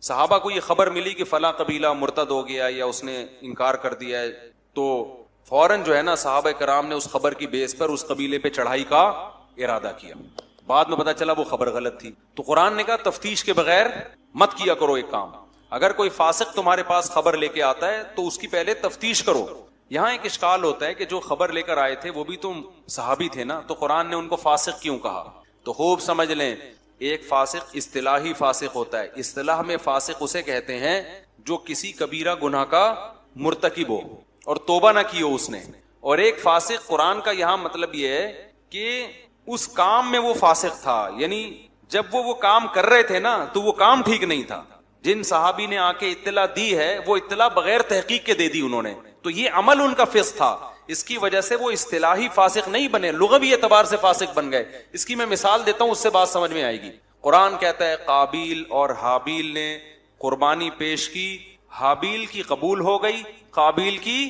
صحابہ کو یہ خبر ملی کہ فلاں قبیلہ مرتد ہو گیا یا اس نے انکار کر دیا ہے، تو فوراً جو ہے نا صحابہ کرام نے اس خبر کی بیس پر اس قبیلے پہ چڑھائی کا ارادہ کیا. بعد میں پتا چلا وہ خبر غلط تھی. تو قرآن نے کہا تفتیش کے بغیر مت کیا کرو ایک کام. اگر کوئی فاسق تمہارے پاس خبر لے کے آتا ہے تو اس کی پہلے تفتیش کرو. یہاں ایک اشکال ہوتا ہے کہ جو خبر لے کر آئے تھے وہ بھی تم صحابی تھے نا، تو قرآن نے ان کو فاسق کیوں کہا؟ تو خوب سمجھ لیں، ایک فاسق اصطلاحی فاسق ہوتا ہے. اصطلاح میں فاسق اسے کہتے ہیں جو کسی کبیرہ گناہ کا مرتکب ہو اور توبہ نہ کی ہو اس نے. اور ایک فاسق قرآن کا یہاں مطلب یہ ہے کہ اس کام میں وہ فاسق تھا، یعنی جب وہ کام کر رہے تھے نا تو وہ کام ٹھیک نہیں تھا. جن صحابی نے آ کے اطلاع دی ہے وہ اطلاع بغیر تحقیق کے دے دی انہوں نے، تو یہ عمل ان کا فسق تھا. اس کی وجہ سے وہ اصطلاحی فاسق نہیں بنے، لغوی اعتبار سے فاسق بن گئے. اس کی میں مثال دیتا ہوں، اس سے بات سمجھ میں آئے گی. قرآن کہتا ہے قابیل اور حابیل نے قربانی پیش کی، حابیل کی قبول ہو گئی، قابیل کی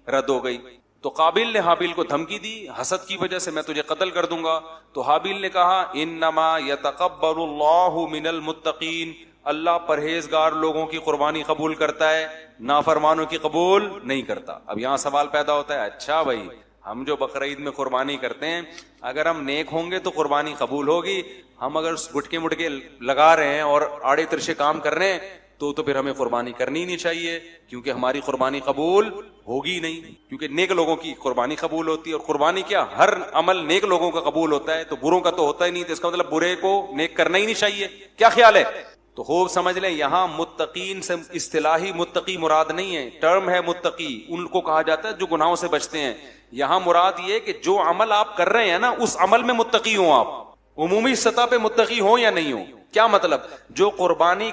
رد ہو گئی. تو قابیل نے حابیل کو دھمکی دی، حسد کی وجہ سے میں تجھے قتل کر دوں گا. تو حابیل نے کہا انما یتقبل اللہ من المتقین، اللہ پرہیزگار لوگوں کی قربانی قبول کرتا ہے، نافرمانوں کی قبول نہیں کرتا. اب یہاں سوال پیدا ہوتا ہے، اچھا بھائی ہم جو بقرعید میں قربانی کرتے ہیں اگر ہم نیک ہوں گے تو قربانی قبول ہوگی، ہم اگر گٹکے مٹکے لگا رہے ہیں اور آڑے ترشے کام کر رہے ہیں تو پھر ہمیں قربانی کرنی نہیں چاہیے کیونکہ ہماری قربانی قبول ہوگی نہیں. کیونکہ نیک لوگوں کی قربانی قبول ہوتی ہے، اور قربانی کیا ہر عمل نیک لوگوں کا قبول ہوتا ہے، تو بروں کا تو ہوتا ہی نہیں. تو اس کا مطلب برے کو نیک کرنا ہی نہیں چاہیے. کیا خیال ہے؟ تو خوب سمجھ لیں، یہاں متقین سے اصطلاحی متقی مراد نہیں ہے، ٹرم ہے متقی، ان کو کہا جاتا ہے جو گناہوں سے بچتے ہیں. یہاں مراد یہ کہ جو عمل آپ کر رہے ہیں نا اس عمل میں متقی ہوں آپ، عمومی سطح پہ متقی ہوں یا نہیں ہوں. کیا مطلب؟ جو قربانی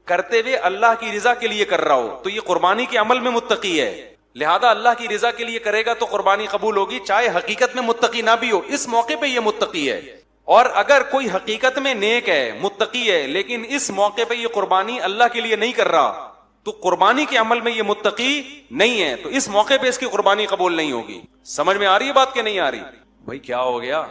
کرتے ہوئے اللہ کی رضا کے لیے کر رہا ہو تو یہ قربانی کے عمل میں متقی ہے، لہذا اللہ کی رضا کے لیے کرے گا تو قربانی قبول ہوگی، چاہے حقیقت میں متقی نہ بھی ہو، اس موقع پہ یہ متقی ہے. اور اگر کوئی حقیقت میں نیک ہے، متقی ہے، لیکن اس موقع پہ یہ قربانی اللہ کے لیے نہیں کر رہا تو قربانی کے عمل میں یہ متقی نہیں ہے، تو اس موقع پہ اس کی قربانی قبول نہیں ہوگی. سمجھ میں آ رہی ہے بات کہ نہیں آ رہی؟ بھائی کیا ہو گیا؟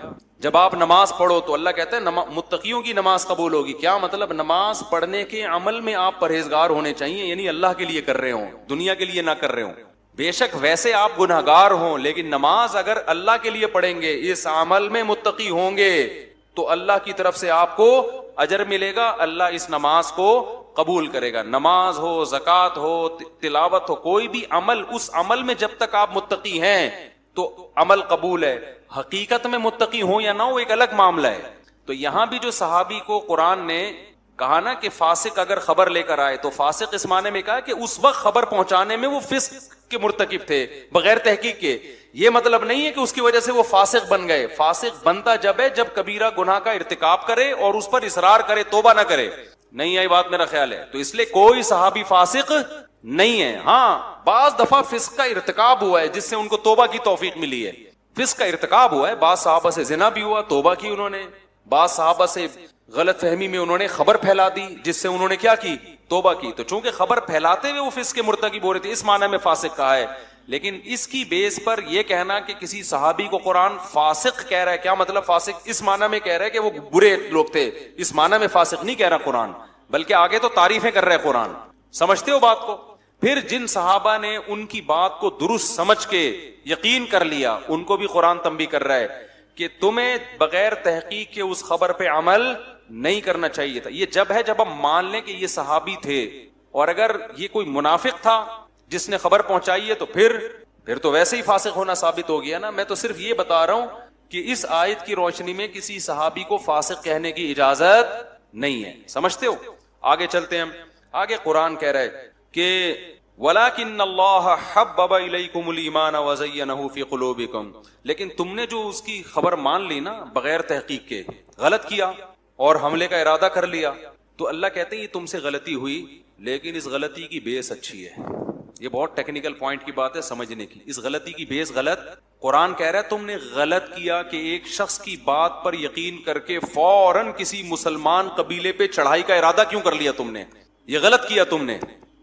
جب آپ نماز پڑھو تو اللہ کہتا ہے متقیوں کی نماز قبول ہوگی. کیا مطلب؟ نماز پڑھنے کے عمل میں آپ پرہیزگار ہونے چاہیے، یعنی اللہ کے لیے کر رہے ہوں، دنیا کے لیے نہ کر رہے ہوں. بے شک ویسے آپ گنہگار ہوں لیکن نماز اگر اللہ کے لیے پڑھیں گے، اس عمل میں متقی ہوں گے تو اللہ کی طرف سے آپ کو اجر ملے گا، اللہ اس نماز کو قبول کرے گا. نماز ہو، زکوٰۃ ہو، تلاوت ہو، کوئی بھی عمل، اس عمل میں جب تک آپ متقی ہیں تو عمل قبول ہے. حقیقت میں متقی ہو یا نہ ہو ایک الگ معاملہ ہے. تو یہاں بھی جو صحابی کو قرآن نے کہا نا کہ فاسق اگر خبر لے کر آئے، تو فاسق اس معنی میں کہا کہ اس وقت خبر پہنچانے میں وہ فسق کے مرتکب تھے بغیر تحقیق کے. یہ مطلب نہیں ہے کہ اس کی وجہ سے وہ فاسق بن گئے. فاسق بنتا جب ہے جب کبیرہ گناہ کا ارتکاب کرے اور اس پر اصرار کرے، توبہ نہ کرے. نہیں آئی بات میرا خیال ہے. تو اس لیے کوئی صحابی فاسق نہیں ہے. ہاں بعض دفعہ فسق کا ارتکاب ہوا ہے جس سے ان کو توبہ کی توفیق ملی ہے. فسق کا ارتکاب ہوا ہے. بعض صحابہ سے زنا بھی ہوا، توبہ کی انہوں نے. بعض صحابہ سے غلط فہمی میں انہوں نے خبر پھیلا دی جس سے انہوں نے کیا کی؟ توبہ کی. تو چونکہ خبر پھیلاتے ہوئے وہ فسق کے مرتکب ہو رہے تھے، اس معنی میں فاسق کہا ہے. لیکن اس کی بیس پر یہ کہنا کہ کسی صحابی کو قرآن فاسق کہہ رہا ہے، کیا مطلب فاسق؟ اس معنی میں کہہ رہا ہے کہ وہ برے لوگ تھے. اس معنی میں فاسق نہیں کہہ رہا قرآن، بلکہ آگے تو تعریفیں کر رہا ہے قرآن. سمجھتے ہو بات کو؟ پھر جن صحابہ نے ان کی بات کو درست سمجھ کے یقین کر لیا، ان کو بھی قرآن تنبیہ کر رہا ہے کہ تمہیں بغیر تحقیق کے اس خبر پہ عمل نہیں کرنا چاہیے تھا. یہ جب ہے جب ہم مان لیں کہ یہ صحابی تھے. اور اگر یہ کوئی منافق تھا جس نے خبر پہنچائی ہے تو پھر تو ویسے ہی فاسق ہونا ثابت ہو گیا نا. میں تو صرف یہ بتا رہا ہوں کہ اس آیت کی روشنی میں کسی صحابی کو فاسق کہنے کی اجازت نہیں ہے. سمجھتے ہو؟ آگے چلتے ہیں ہم. آگے قرآن کہہ رہے کہ وَلَكِنَّ اللَّهَ حَبَّبَ إِلَيْكُمُ الْإِيمَانَ وَزَيَّنَهُ فِي قُلُوبِكُمْ. لیکن تم نے جو اس کی خبر مان لی نا بغیر تحقیق کے، غلط کیا اور حملے کا ارادہ کر لیا، تو اللہ کہتے ہیں یہ تم سے غلطی ہوئی، لیکن اس غلطی کی بیس اچھی ہے. یہ بہت ٹیکنیکل پوائنٹ کی بات ہے سمجھنے کی. اس غلطی کی بیس غلط، قرآن کہہ رہا ہے تم نے غلط کیا کہ ایک شخص کی بات پر یقین کر کے فوراً کسی مسلمان قبیلے پہ چڑھائی کا ارادہ کیوں کر لیا تم نے؟ یہ غلط کیا تم نے.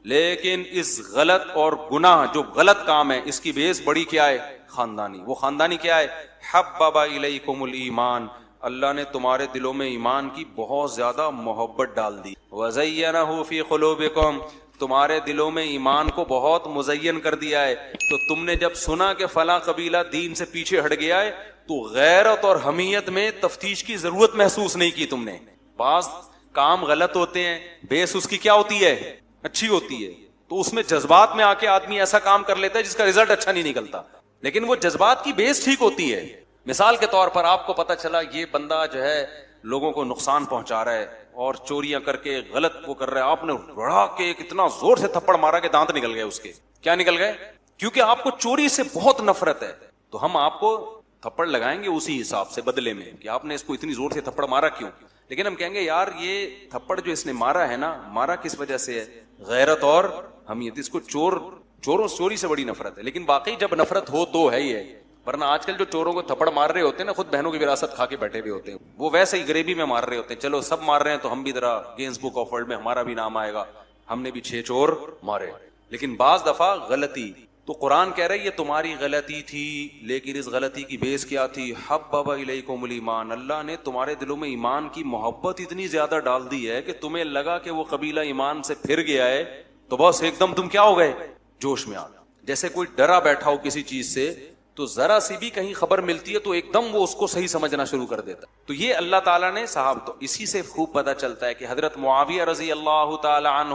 لیکن اس غلط اور گناہ جو غلط کام ہے اس کی بیس بڑی کیا ہے؟ خاندانی. وہ خاندانی کیا ہے؟ حبب الیکم الایمان. اللہ نے تمہارے دلوں میں ایمان کی بہت زیادہ محبت ڈال دی. وزینہ فی قلوبکم. تمہارے دلوں میں ایمان کو بہت مزین کر دیا ہے. تو تم نے جب سنا کہ فلاں قبیلہ دین سے پیچھے ہٹ گیا ہے تو غیرت اور حمیت میں تفتیش کی ضرورت محسوس نہیں کی تم نے. بعض کام غلط ہوتے ہیں، بیس اس کی کیا ہوتی ہے؟ اچھی ہوتی ہے. تو اس میں جذبات میں آ کے آدمی ایسا کام کر لیتا ہے جس کا رزلٹ اچھا نہیں نکلتا. لیکن وہ جذبات کی بیس ٹھیک ہوتی ہے. مثال کے طور پر آپ کو پتا چلا یہ بندہ جو ہے لوگوں کو نقصان پہنچا رہا ہے اور چوریاں کر کے غلط وہ کر رہا ہے. آپ نے بڑھا کے اتنا زور سے تھپڑ مارا کہ دانت نکل گئے اس کے. کیا نکل گئے؟ کیونکہ آپ کو چوری سے بہت نفرت ہے. تو ہم آپ کو تھپڑ لگائیں گے اسی حساب سے بدلے میں کہ آپ نے اس کو اتنی زور سے تھپڑ مارا کیوں. لیکن ہم کہیں گے یار یہ تھپڑ جو اس نے مارا ہے نا، مارا کس وجہ سے ہے؟ غیرت اور حمیت. اس کو چوری سے بڑی نفرت ہے. لیکن واقعی جب نفرت ہو تو ہے ہی ہے. ورنہ آج کل جو چوروں کو تھپڑ مار رہے ہوتے ہیں نا، خود بہنوں کی وراثت کھا کے بیٹھے ہوئے ہوتے ہیں. وہ ویسے ہی غریبی میں مار رہے ہوتے ہیں. چلو سب مار رہے ہیں تو ہم بھی ذرا گینس بک آف ورلڈ میں ہمارا بھی نام آئے گا، ہم نے بھی 6 چور مارے. لیکن بعض دفعہ غلطی. تو قرآن کہہ رہا ہے یہ تمہاری غلطی تھی، لیکن اس غلطی کی بیس کیا تھی؟ حبب الیکم الایمان. اللہ نے تمہارے دلوں میں ایمان کی محبت اتنی زیادہ ڈال دی ہے کہ تمہیں لگا کہ وہ قبیلہ ایمان سے پھر گیا ہے تو بس ایک دم تم کیا ہو گئے؟ جوش میں آ گئے. جیسے کوئی ڈرا بیٹھا ہو کسی چیز سے تو ذرا سی بھی کہیں خبر ملتی ہے تو ایک دم وہ اس کو صحیح سمجھنا شروع کر دیتا. تو یہ اللہ تعالیٰ نے صاحب، تو اسی سے خوب پتہ چلتا ہے کہ حضرت معاویہ رضی اللہ تعالی عنہ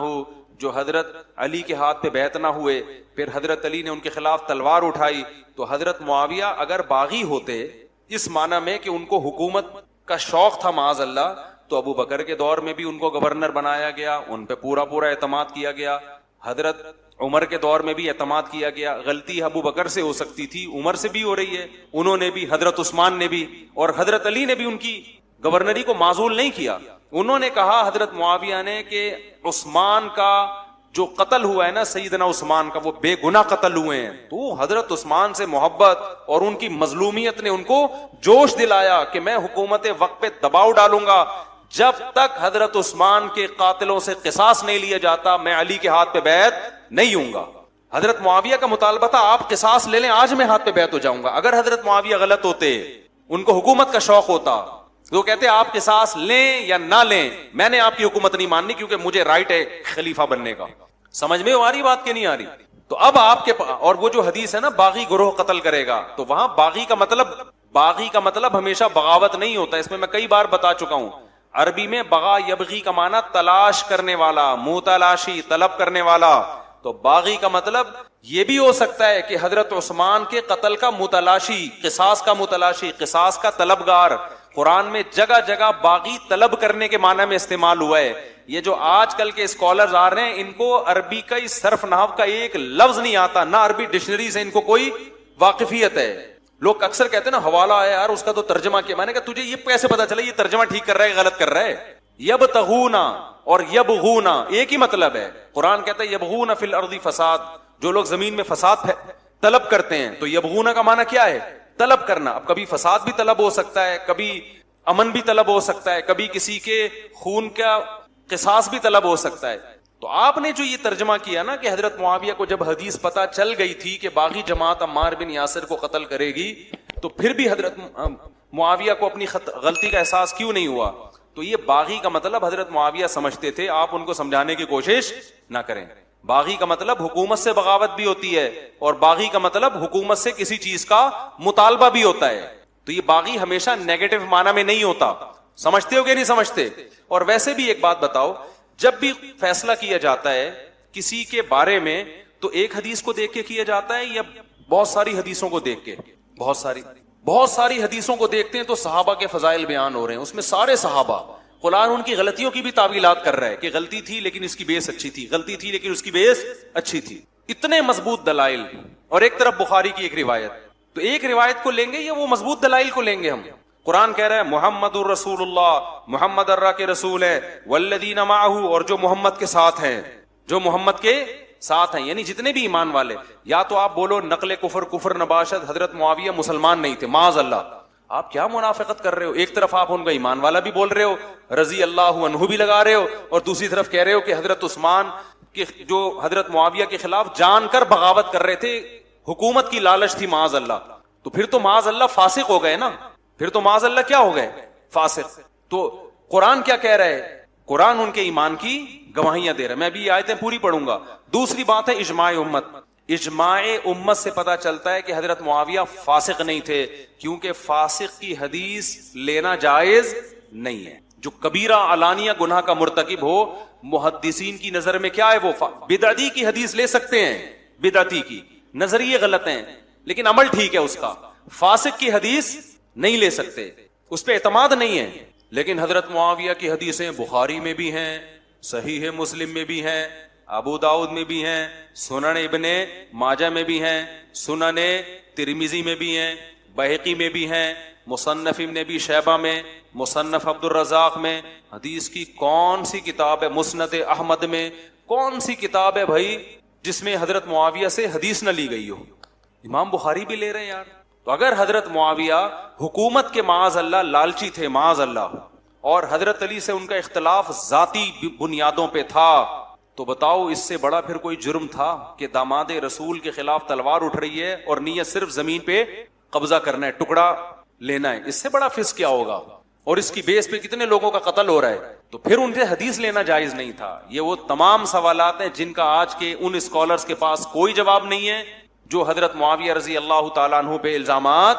جو حضرت علی کے ہاتھ پہ بیعت نہ ہوئے، پھر حضرت علی نے ان کے خلاف تلوار اٹھائی، تو حضرت معاویہ اگر باغی ہوتے اس معنی میں کہ ان کو حکومت کا شوق تھا معاذ اللہ، تو ابو بکر کے دور میں بھی ان کو گورنر بنایا گیا، ان پہ پورا اعتماد کیا گیا. حضرت عمر کے دور میں بھی اعتماد کیا گیا. غلطی ابو بکر سے ہو سکتی تھی، عمر سے بھی ہو رہی ہے، انہوں نے بھی، حضرت عثمان نے بھی، اور حضرت علی نے بھی ان کی گورنری کو معزول نہیں کیا. انہوں نے کہا حضرت معاویہ نے کہ عثمان کا جو قتل ہوا ہے نا، سیدنا عثمان کا، وہ بے گناہ قتل ہوئے ہیں. تو حضرت عثمان سے محبت اور ان کی مظلومیت نے ان کو جوش دلایا کہ میں حکومت وقت پہ دباؤ ڈالوں گا، جب تک حضرت عثمان کے قاتلوں سے قصاص نہیں لیا جاتا میں علی کے ہاتھ پہ بیعت نہیں ہوں گا. حضرت معاویہ کا مطالبہ تھا آپ قصاص لے لیں، آج میں ہاتھ پہ بیعت ہو جاؤں گا. اگر حضرت معاویہ غلط ہوتے، ان کو حکومت کا شوق ہوتا، تو کہتے آپ قصاص لیں یا نہ لیں، میں نے آپ کی حکومت نہیں ماننی کیونکہ مجھے رائٹ ہے خلیفہ بننے کا. سمجھ میں آ رہی بات کہ نہیں آ رہی؟ تو اب آپ کے اور وہ جو حدیث ہے نا باغی گروہ قتل کرے گا، تو وہاں باغی کا مطلب ہمیشہ بغاوت نہیں ہوتا. اس میں کئی بار بتا چکا ہوں. عربی میں بغا یبغی کا معنی تلاش کرنے والا، متلاشی، طلب کرنے والا. تو باغی کا مطلب یہ بھی ہو سکتا ہے کہ حضرت عثمان کے قتل کا متلاشی، قصاص کا متلاشی، قصاص کا طلبگار. قرآن میں جگہ جگہ باغی طلب کرنے کے معنی میں استعمال ہوا ہے. یہ جو آج کل کے اسکالرز آ رہے ہیں ان کو عربی کا صرف نحو کا ایک لفظ نہیں آتا، نہ عربی ڈکشنری سے ان کو کوئی واقفیت ہے. لوگ اکثر کہتے ہیں نا حوالہ ہے یار اس کا تو ترجمہ کیا. میں نے کہا تجھے یہ کیسے پتا چلا یہ ترجمہ ٹھیک کر رہا ہے غلط کر رہا ہے؟ یبتغونا اور یبغونا ایک ہی مطلب ہے. قرآن کہتا ہے یبغون فی الارض فساد، جو لوگ زمین میں فساد طلب کرتے ہیں. تو یبغونا کا معنی کیا ہے؟ طلب کرنا. اب کبھی فساد بھی طلب ہو سکتا ہے، کبھی امن بھی طلب ہو سکتا ہے، کبھی کسی کے خون کا قصاص بھی طلب ہو سکتا ہے. تو آپ نے جو یہ ترجمہ کیا نا کہ حضرت معاویہ کو جب حدیث پتہ چل گئی تھی کہ باغی جماعت عمار بن یاسر کو قتل کرے گی تو پھر بھی حضرت معاویہ کو اپنی غلطی کا احساس کیوں نہیں ہوا؟ تو یہ باغی کا مطلب حضرت معاویہ سمجھتے تھے، آپ ان کو سمجھانے کی کوشش نہ کریں. باغی کا مطلب حکومت سے بغاوت بھی ہوتی ہے اور باغی کا مطلب حکومت سے کسی چیز کا مطالبہ بھی ہوتا ہے. تو یہ باغی ہمیشہ نیگیٹو معنی میں نہیں ہوتا. سمجھتے ہو کہ نہیں سمجھتے؟ اور ویسے بھی ایک بات بتاؤ، جب بھی فیصلہ کیا جاتا ہے کسی کے بارے میں تو ایک حدیث کو دیکھ کے کیا جاتا ہے یا بہت ساری حدیثوں کو دیکھ کے؟ بہت ساری حدیثوں کو دیکھتے ہیں تو صحابہ کے فضائل بیان ہو رہے ہیں، اس میں سارے صحابہ. قرآن ان کی غلطیوں کی بھی تعویلات کر رہا ہے کہ غلطی تھی لیکن اس کی بیس اچھی تھی، غلطی تھی لیکن اس کی بیس اچھی تھی. اتنے مضبوط دلائل. اور ایک طرف بخاری کی ایک روایت، تو ایک روایت کو لیں گے یا وہ مضبوط دلائل کو لیں گے ہم؟ قرآن کہہ رہا ہے محمد الرسول اللہ، محمد اللہ کے رسول ہے، والذین معہ اور جو محمد کے ساتھ ہیں، جو محمد کے ساتھ ہیں یعنی جتنے بھی ایمان والے. یا تو آپ بولو نقل کفر نباشت، حضرت معاویہ مسلمان نہیں تھے، معاذ اللہ. آپ کیا منافقت کر رہے ہو؟ ایک طرف آپ ان کا ایمان والا بھی بول رہے ہو، رضی اللہ عنہ بھی لگا رہے ہو، اور دوسری طرف کہہ رہے ہو کہ حضرت عثمان کے جو حضرت معاویہ کے خلاف جان کر بغاوت کر رہے تھے، حکومت کی لالچ تھی، معاذ اللہ. تو پھر تو معاذ اللہ فاسق ہو گئے نا، پھر تو معاذ اللہ کیا ہو گئے؟ فاسق. تو قرآن کیا کہہ رہا ہے؟ قرآن ان کے ایمان کی گواہیاں دے رہا ہے. میں بھی یہ آیتیں پوری پڑھوں گا. دوسری بات ہے اجماع امت. اجماع امت سے پتا چلتا ہے کہ حضرت معاویہ فاسق نہیں تھے، کیونکہ فاسق کی حدیث لینا جائز نہیں ہے. جو کبیرہ علانیہ گناہ کا مرتکب ہو، محدثین کی نظر میں کیا ہے؟ وہ بدعتی کی حدیث لے سکتے ہیں، بدعتی کی نظریے غلط ہیں لیکن عمل ٹھیک ہے اس کا. فاسق کی حدیث نہیں لے سکتے، اس پہ اعتماد نہیں ہے. لیکن حضرت معاویہ کی حدیثیں بخاری میں بھی ہیں، صحیح مسلم میں بھی ہیں، ابو داؤد میں بھی ہیں، سنن ابن ماجہ میں بھی ہیں، سنن ترمذی میں بھی ہیں، بہقی میں بھی ہیں، مصنف ابن ابی شیبہ میں، مصنف عبد الرزاق میں. حدیث کی کون سی کتاب ہے؟ مسند احمد میں کون سی کتاب ہے بھائی جس میں حضرت معاویہ سے حدیث نہ لی گئی ہو؟ امام بخاری بھی لے رہے ہیں یار. تو اگر حضرت معاویہ حکومت کے معاذ اللہ لالچی تھے، معاذ اللہ، اور حضرت علی سے ان کا اختلاف ذاتی بنیادوں پہ تھا، تو بتاؤ اس سے بڑا پھر کوئی جرم تھا کہ داماد رسول کے خلاف تلوار اٹھ رہی ہے اور نیت صرف زمین پہ قبضہ کرنا ہے، ٹکڑا لینا ہے. اس سے بڑا فسق کیا ہوگا؟ اور اس کی بیس پہ کتنے لوگوں کا قتل ہو رہا ہے. تو پھر ان سے حدیث لینا جائز نہیں تھا. یہ وہ تمام سوالات ہیں جن کا آج کے ان اسکالرز کے پاس کوئی جواب نہیں ہے جو حضرت معاویہ رضی اللہ تعالیٰ عنہ پہ الزامات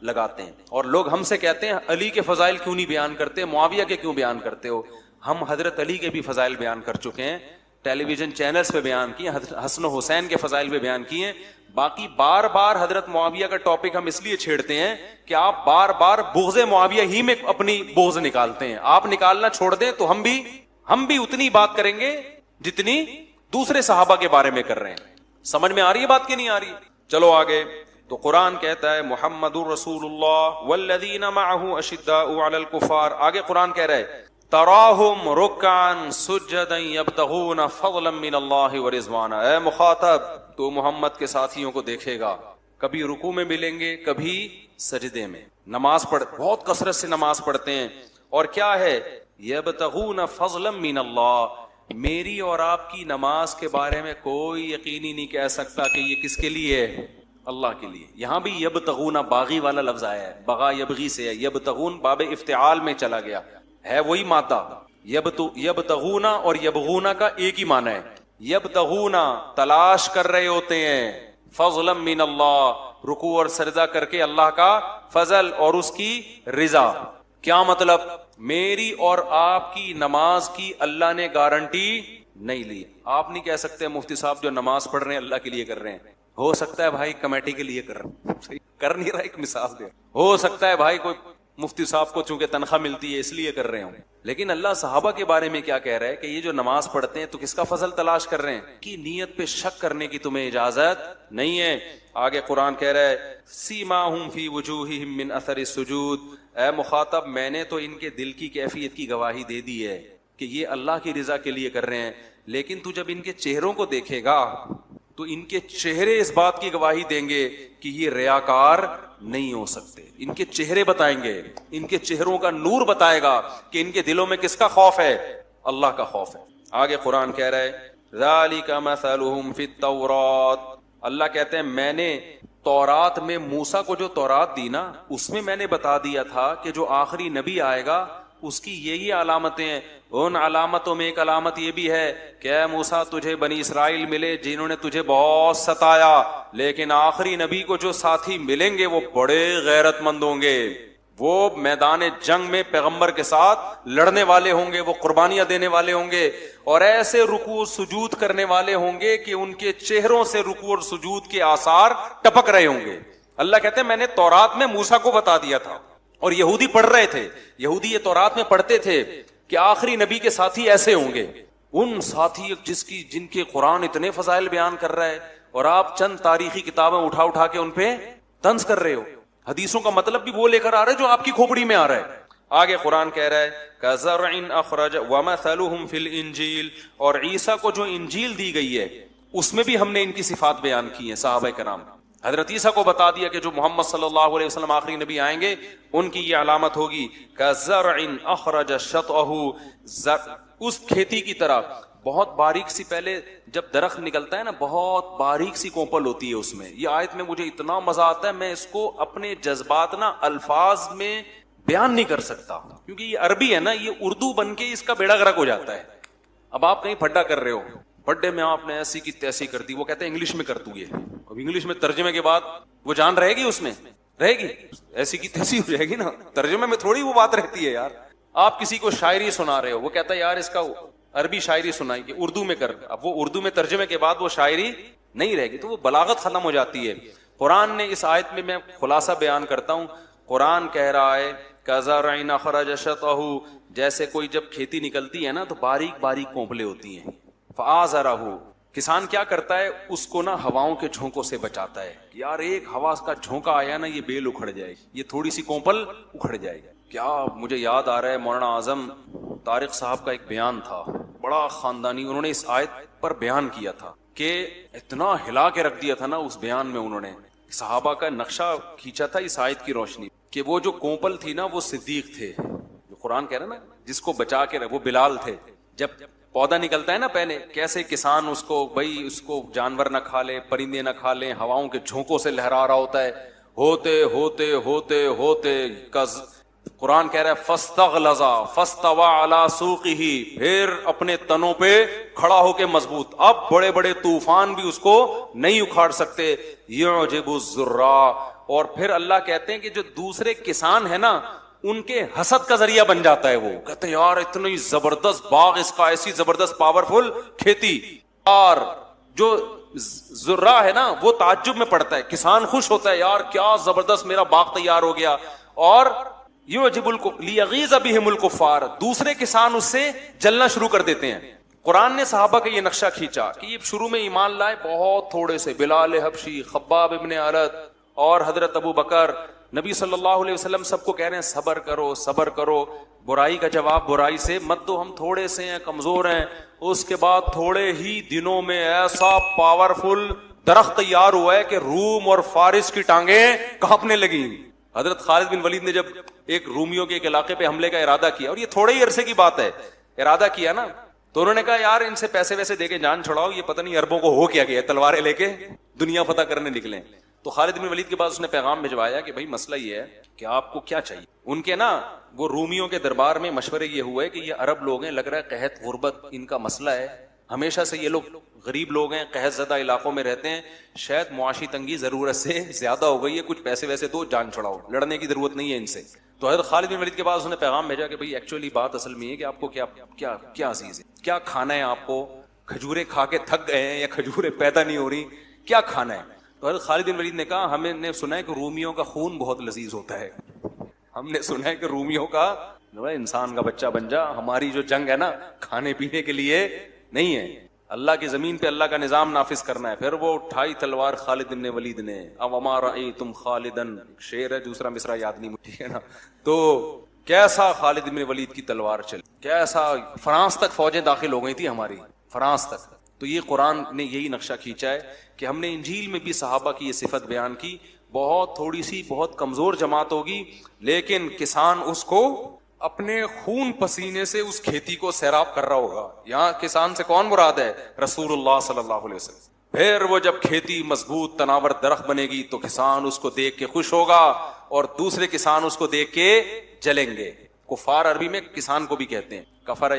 لگاتے ہیں. اور لوگ ہم سے کہتے ہیں علی کے فضائل کیوں نہیں بیان کرتے، معاویہ کے کیوں بیان کرتے ہو؟ ہم حضرت علی کے بھی فضائل بیان کر چکے ہیں، ٹیلی ویژن چینلز پہ بیان کیے، حسن و حسین کے فضائل پہ بیان کیے ہیں. باقی بار بار حضرت معاویہ کا ٹاپک ہم اس لیے چھیڑتے ہیں کہ آپ بار بار بغض معاویہ ہی میں اپنی بغض نکالتے ہیں. آپ نکالنا چھوڑ دیں تو ہم بھی اتنی بات کریں گے جتنی دوسرے صحابہ کے بارے میں کر رہے ہیں. سمجھ میں آ رہی ہے بات کی نہیں آ رہی؟ چلو آگے. تو قرآن کہتا ہے محمد الرسول اللہ والذین معہ اشداء علی الکفار. آگے قرآن کہہ رہا ہے تراہم رکعا سجدا یبتغون فضلا من اللہ ورضوانا. اے مخاطب تو محمد کے ساتھیوں کو دیکھے گا، کبھی رکوع میں ملیں گے، کبھی سجدے میں. نماز بہت کثرت سے نماز پڑھتے ہیں. اور کیا ہے؟ یبتغون فضلا من اللہ. میری اور آپ کی نماز کے بارے میں کوئی یقینی نہیں کہہ سکتا کہ یہ کس کے لیے ہے، اللہ کے لیے. یہاں بھی یبتغون باغی والا لفظ آیا ہے، بغا یبغی سے ہے. یبتغون باب افتعال میں چلا گیا ہے، وہی مادہ. یبتغون اور یبغون کا ایک ہی معنی ہے. یبتغون تلاش کر رہے ہوتے ہیں، فضلا من اللہ رکوع اور سجدہ کر کے اللہ کا فضل اور اس کی رضا. کیا مطلب؟ میری اور آپ کی نماز کی اللہ نے گارنٹی نہیں لی. آپ نہیں کہہ سکتے مفتی صاحب جو نماز پڑھ رہے ہیں اللہ کے لیے کر رہے ہیں. ہو سکتا ہے بھائی کمیٹی کے لیے کر رہے ہیں, کر نہیں رہا, ایک مثال دے. ہو سکتا ہے بھائی کوئی مفتی صاحب کو چونکہ تنخواہ ملتی ہے اس لیے کر رہے ہوں. لیکن اللہ صحابہ کے بارے میں کیا کہہ رہا ہے کہ یہ جو نماز پڑھتے ہیں تو کس کا فضل تلاش کر رہے ہیں؟ کی نیت پہ شک کرنے کی تمہیں اجازت نہیں ہے. آگے قرآن کہہ رہا ہے سیماہم فی وجوہہم من اثر السجود. اے مخاطب, میں نے تو ان کے دل کی کیفیت کی گواہی دے دی ہے کہ یہ اللہ کی رضا کے لیے کر رہے ہیں, لیکن تو جب ان کے چہروں کو دیکھے گا تو ان کے چہرے اس بات کی گواہی دیں گے کہ یہ ریاکار نہیں ہو سکتے. ان کے چہرے بتائیں گے, ان کے چہروں کا نور بتائے گا کہ ان کے دلوں میں کس کا خوف ہے؟ اللہ کا خوف ہے. آگے قرآن کہہ رہا ہے ذالک مثلہم فی التوراۃ. اللہ کہتے ہیں میں نے تورات میں موسیٰ کو جو تورات دی نا, اس میں میں نے بتا دیا تھا کہ جو آخری نبی آئے گا اس کی یہی علامتیں ہیں. ان علامتوں میں ایک علامت یہ بھی ہے کہ اے موسیٰ تجھے بنی اسرائیل ملے جنہوں نے تجھے بہت ستایا, لیکن آخری نبی کو جو ساتھی ملیں گے وہ بڑے غیرت مند ہوں گے, وہ میدان جنگ میں پیغمبر کے ساتھ لڑنے والے ہوں گے, وہ قربانیاں دینے والے ہوں گے, اور ایسے رکوع سجود کرنے والے ہوں گے کہ ان کے چہروں سے رکوع اور سجود کے آثار ٹپک رہے ہوں گے. اللہ کہتے ہیں میں نے تورات میں موسیٰ کو بتا دیا تھا, اور یہودی پڑھ رہے تھے, یہودی یہ تورات میں پڑھتے تھے کہ آخری نبی کے ساتھی ایسے ہوں گے. ان ساتھی جن کے قرآن اتنے فضائل بیان کر رہا ہے اور آپ چند تاریخی کتابیں اٹھا کے ان پہ طنز کر رہے ہو. حدیثوں کا مطلب بھی وہ لے کر آ رہے جو آپ کی کھوپڑی میں آ رہا ہے. آگے قرآن کہہ رہا ہے کَزَرْعٍ أَخْرَجَ وَمَثَلُهُمْ فِي الْإِنْجِيلِ. اور عیسیٰ کو جو انجیل دی گئی ہے اس میں بھی ہم نے ان کی صفات بیان کی ہیں. صحابہ کرام حضرت عیسیٰ کو بتا دیا کہ جو محمد صلی اللہ علیہ وسلم آخری نبی آئیں گے ان کی یہ علامت ہوگی کَزَرْعٍ أَخْرَجَ شَطْأَهُ. اس کھیتی کی طرح بہت باریک سی, پہلے جب درخت نکلتا ہے نا بہت باریک سی کوپل ہوتی ہے اس میں. یہ آیت میں مجھے اتنا مزہ آتا ہے, میں اس کو اپنے جذبات نا الفاظ میں بیان نہیں کر سکتا کیونکہ یہ عربی ہے نا, یہ اردو بن کے اس کا بیڑا غرق ہو جاتا ہے. اب آپ کہیں پھڈا کر رہے ہو, پھڈے میں آپ نے ایسی کی تیسی کر دی, وہ کہتے ہیں انگلش میں کر دوں. یہ اب انگلش میں ترجمے کے بعد وہ جان رہے گی, اس میں رہے گی, ایسی کی تیسی ہو جائے گی نا. ترجمے میں تھوڑی وہ بات رہتی ہے یار. آپ کسی کو شاعری سنا رہے ہو, وہ کہتا ہے یار اس کا عربی شاعری سنائی کہ اردو میں کر. اب وہ اردو میں ترجمے کے بعد وہ شاعری نہیں رہے گی, تو وہ بلاغت ختم ہو جاتی ہے. قرآن نے اس آیت میں خلاصہ بیان کرتا ہوں. قرآن کہہ رہا ہے کَزَرْعٍ أَخْرَجَ شَطْأَهُ. جیسے کوئی جب کھیتی نکلتی ہے نا تو باریک باریک کونپلے ہوتی ہیں. فَآزَرَهُ. کسان کیا کرتا ہے, اس کو نا ہواؤں کے جھونکوں سے بچاتا ہے. یار ایک ہوا کا جھونکا آیا نا یہ بیل اکھڑ جائے گی, یہ تھوڑی سی کونپل اکھڑ جائے گی. کیا مجھے یاد آ رہا ہے مولانا اعظم طارق صاحب کا ایک بیان تھا, بڑا خاندانی, انہوں نے اس آیت پر بیان کیا تھا کہ اتنا ہلا کے رکھ دیا تھا نا اس بیان میں. انہوں نے صحابہ کا نقشہ کھینچا تھا اس آیت کی روشنی کہ وہ جو کونپل تھی نا وہ صدیق تھے, جو قرآن کہہ رہا نا جس کو بچا کے وہ بلال تھے. جب پودا نکلتا ہے نا پہلے کیسے کسان اس کو بھائی اس کو جانور نہ کھا لے, پرندے نہ کھا لیں, ہواؤں کے جھونکوں سے لہرا رہا ہوتا ہے. ہوتے ہوتے ہوتے ہوتے قرآن کہہ رہا ہے فاستغلظ فاستوى على سوقه, پھر اپنے تنوں پہ کھڑا ہو کے مضبوط. اب بڑے بڑے طوفان بھی اس کو نہیں اکھاڑ سکتے. يعجب الزراع. اور پھر اللہ کہتے ہیں کہ جو دوسرے کسان ہیں نا ان کے حسد کا ذریعہ بن جاتا ہے. وہ کہتے ہیں یار اتنی زبردست باغ اس کا, ایسی زبردست پاورفل کھیتی. اور جو زراع ہے نا وہ تعجب میں پڑتا ہے, کسان خوش ہوتا ہے یار کیا زبردست میرا باغ تیار ہو گیا. اور یعجب لیغیظ بہم الکفار, دوسرے کسان اس سے جلنا شروع کر دیتے ہیں. قرآن نے صحابہ کا یہ نقشہ کھینچا کہ یہ شروع میں ایمان لائے بہت تھوڑے سے, بلال حبشی, خباب ابن ارت اور حضرت ابو بکر. نبی صلی اللہ علیہ وسلم سب کو کہہ رہے ہیں صبر کرو صبر کرو, برائی کا جواب برائی سے مت دو, ہم تھوڑے سے ہیں, کمزور ہیں. اس کے بعد تھوڑے ہی دنوں میں ایسا پاورفل درخت تیار ہوا ہے کہ روم اور فارس کی ٹانگیں کانپنے لگیں. حضرت خالد بن ولید نے جب ایک رومیوں کے ایک علاقے پہ حملے کا ارادہ کیا, اور یہ تھوڑے ہی عرصے کی بات ہے, ارادہ کیا نا, تو انہوں نے کہا یار ان سے پیسے ویسے دے کے جان چھڑاؤ, یہ پتہ نہیں عربوں کو ہو کیا گیا, تلواریں لے کے دنیا فتح کرنے نکلے. تو خالد بن ولید کے پاس اس نے پیغام بھجوایا کہ بھائی مسئلہ یہ ہے کہ آپ کو کیا چاہیے. ان کے نا وہ رومیوں کے دربار میں مشورے یہ ہوئے کہ یہ عرب لوگ ہیں, لگ رہا ہے قحط غربت ان کا مسئلہ ہے, ہمیشہ سے یہ لوگ غریب لوگ ہیں, قحط زدہ علاقوں میں رہتے ہیں, شاید معاشی تنگی ضرورت سے زیادہ ہو گئی ہے, کچھ پیسے ویسے دو, جان چھڑاؤ, لڑنے کی ضرورت نہیں ہے ان سے. تو حضرت خالد بن ولید کے پاس اس نے پیغام بھیجا کہ بھئی ایکچولی بات اصل میں یہ کہ آپ کو کیا عزیز ہے, کیا کھانا ہے آپ کو, کھجوریں کھا کے تھک گئے ہیں یا کھجوریں پیدا نہیں ہو رہی, کیا کھانا ہے؟ تو حضرت خالد بن ولید نے کہا ہمیں نے سنا ہے کہ رومیوں کا خون بہت لذیذ ہوتا ہے, ہم نے سنا ہے کہ رومیوں کا, انسان کا بچہ بن جا, ہماری جو جنگ ہے نا کھانے پینے کے لیے نہیں ہے, اللہ کی زمین پہ اللہ کا نظام نافذ کرنا ہے. پھر وہ اٹھائی تلوار خالد بن ولید نے, اب وما رأیتم خالدن, شعر ہے دوسرا مصرع یاد نہیں, ٹھیک ہے نا, تو کیسا خالد بن ولید کی تلوار چلی, کیسا فرانس تک فوجیں داخل ہو گئی تھی ہماری, فرانس تک. تو یہ قرآن نے یہی نقشہ کھینچا ہے کہ ہم نے انجیل میں بھی صحابہ کی یہ صفت بیان کی, بہت تھوڑی سی بہت کمزور جماعت ہوگی لیکن کسان اس کو اپنے خون پسینے سے اس کھیتی کو سیراب کر رہا ہوگا. یہاں کسان سے کون مراد ہے؟ رسول اللہ صلی اللہ علیہ وسلم. پھر وہ جب کھیتی مضبوط تناور درخت بنے گی تو کسان اس کو دیکھ کے خوش ہوگا اور دوسرے کسان اس کو دیکھ کے جلیں گے. کفار عربی میں کسان کو بھی کہتے ہیں, کفر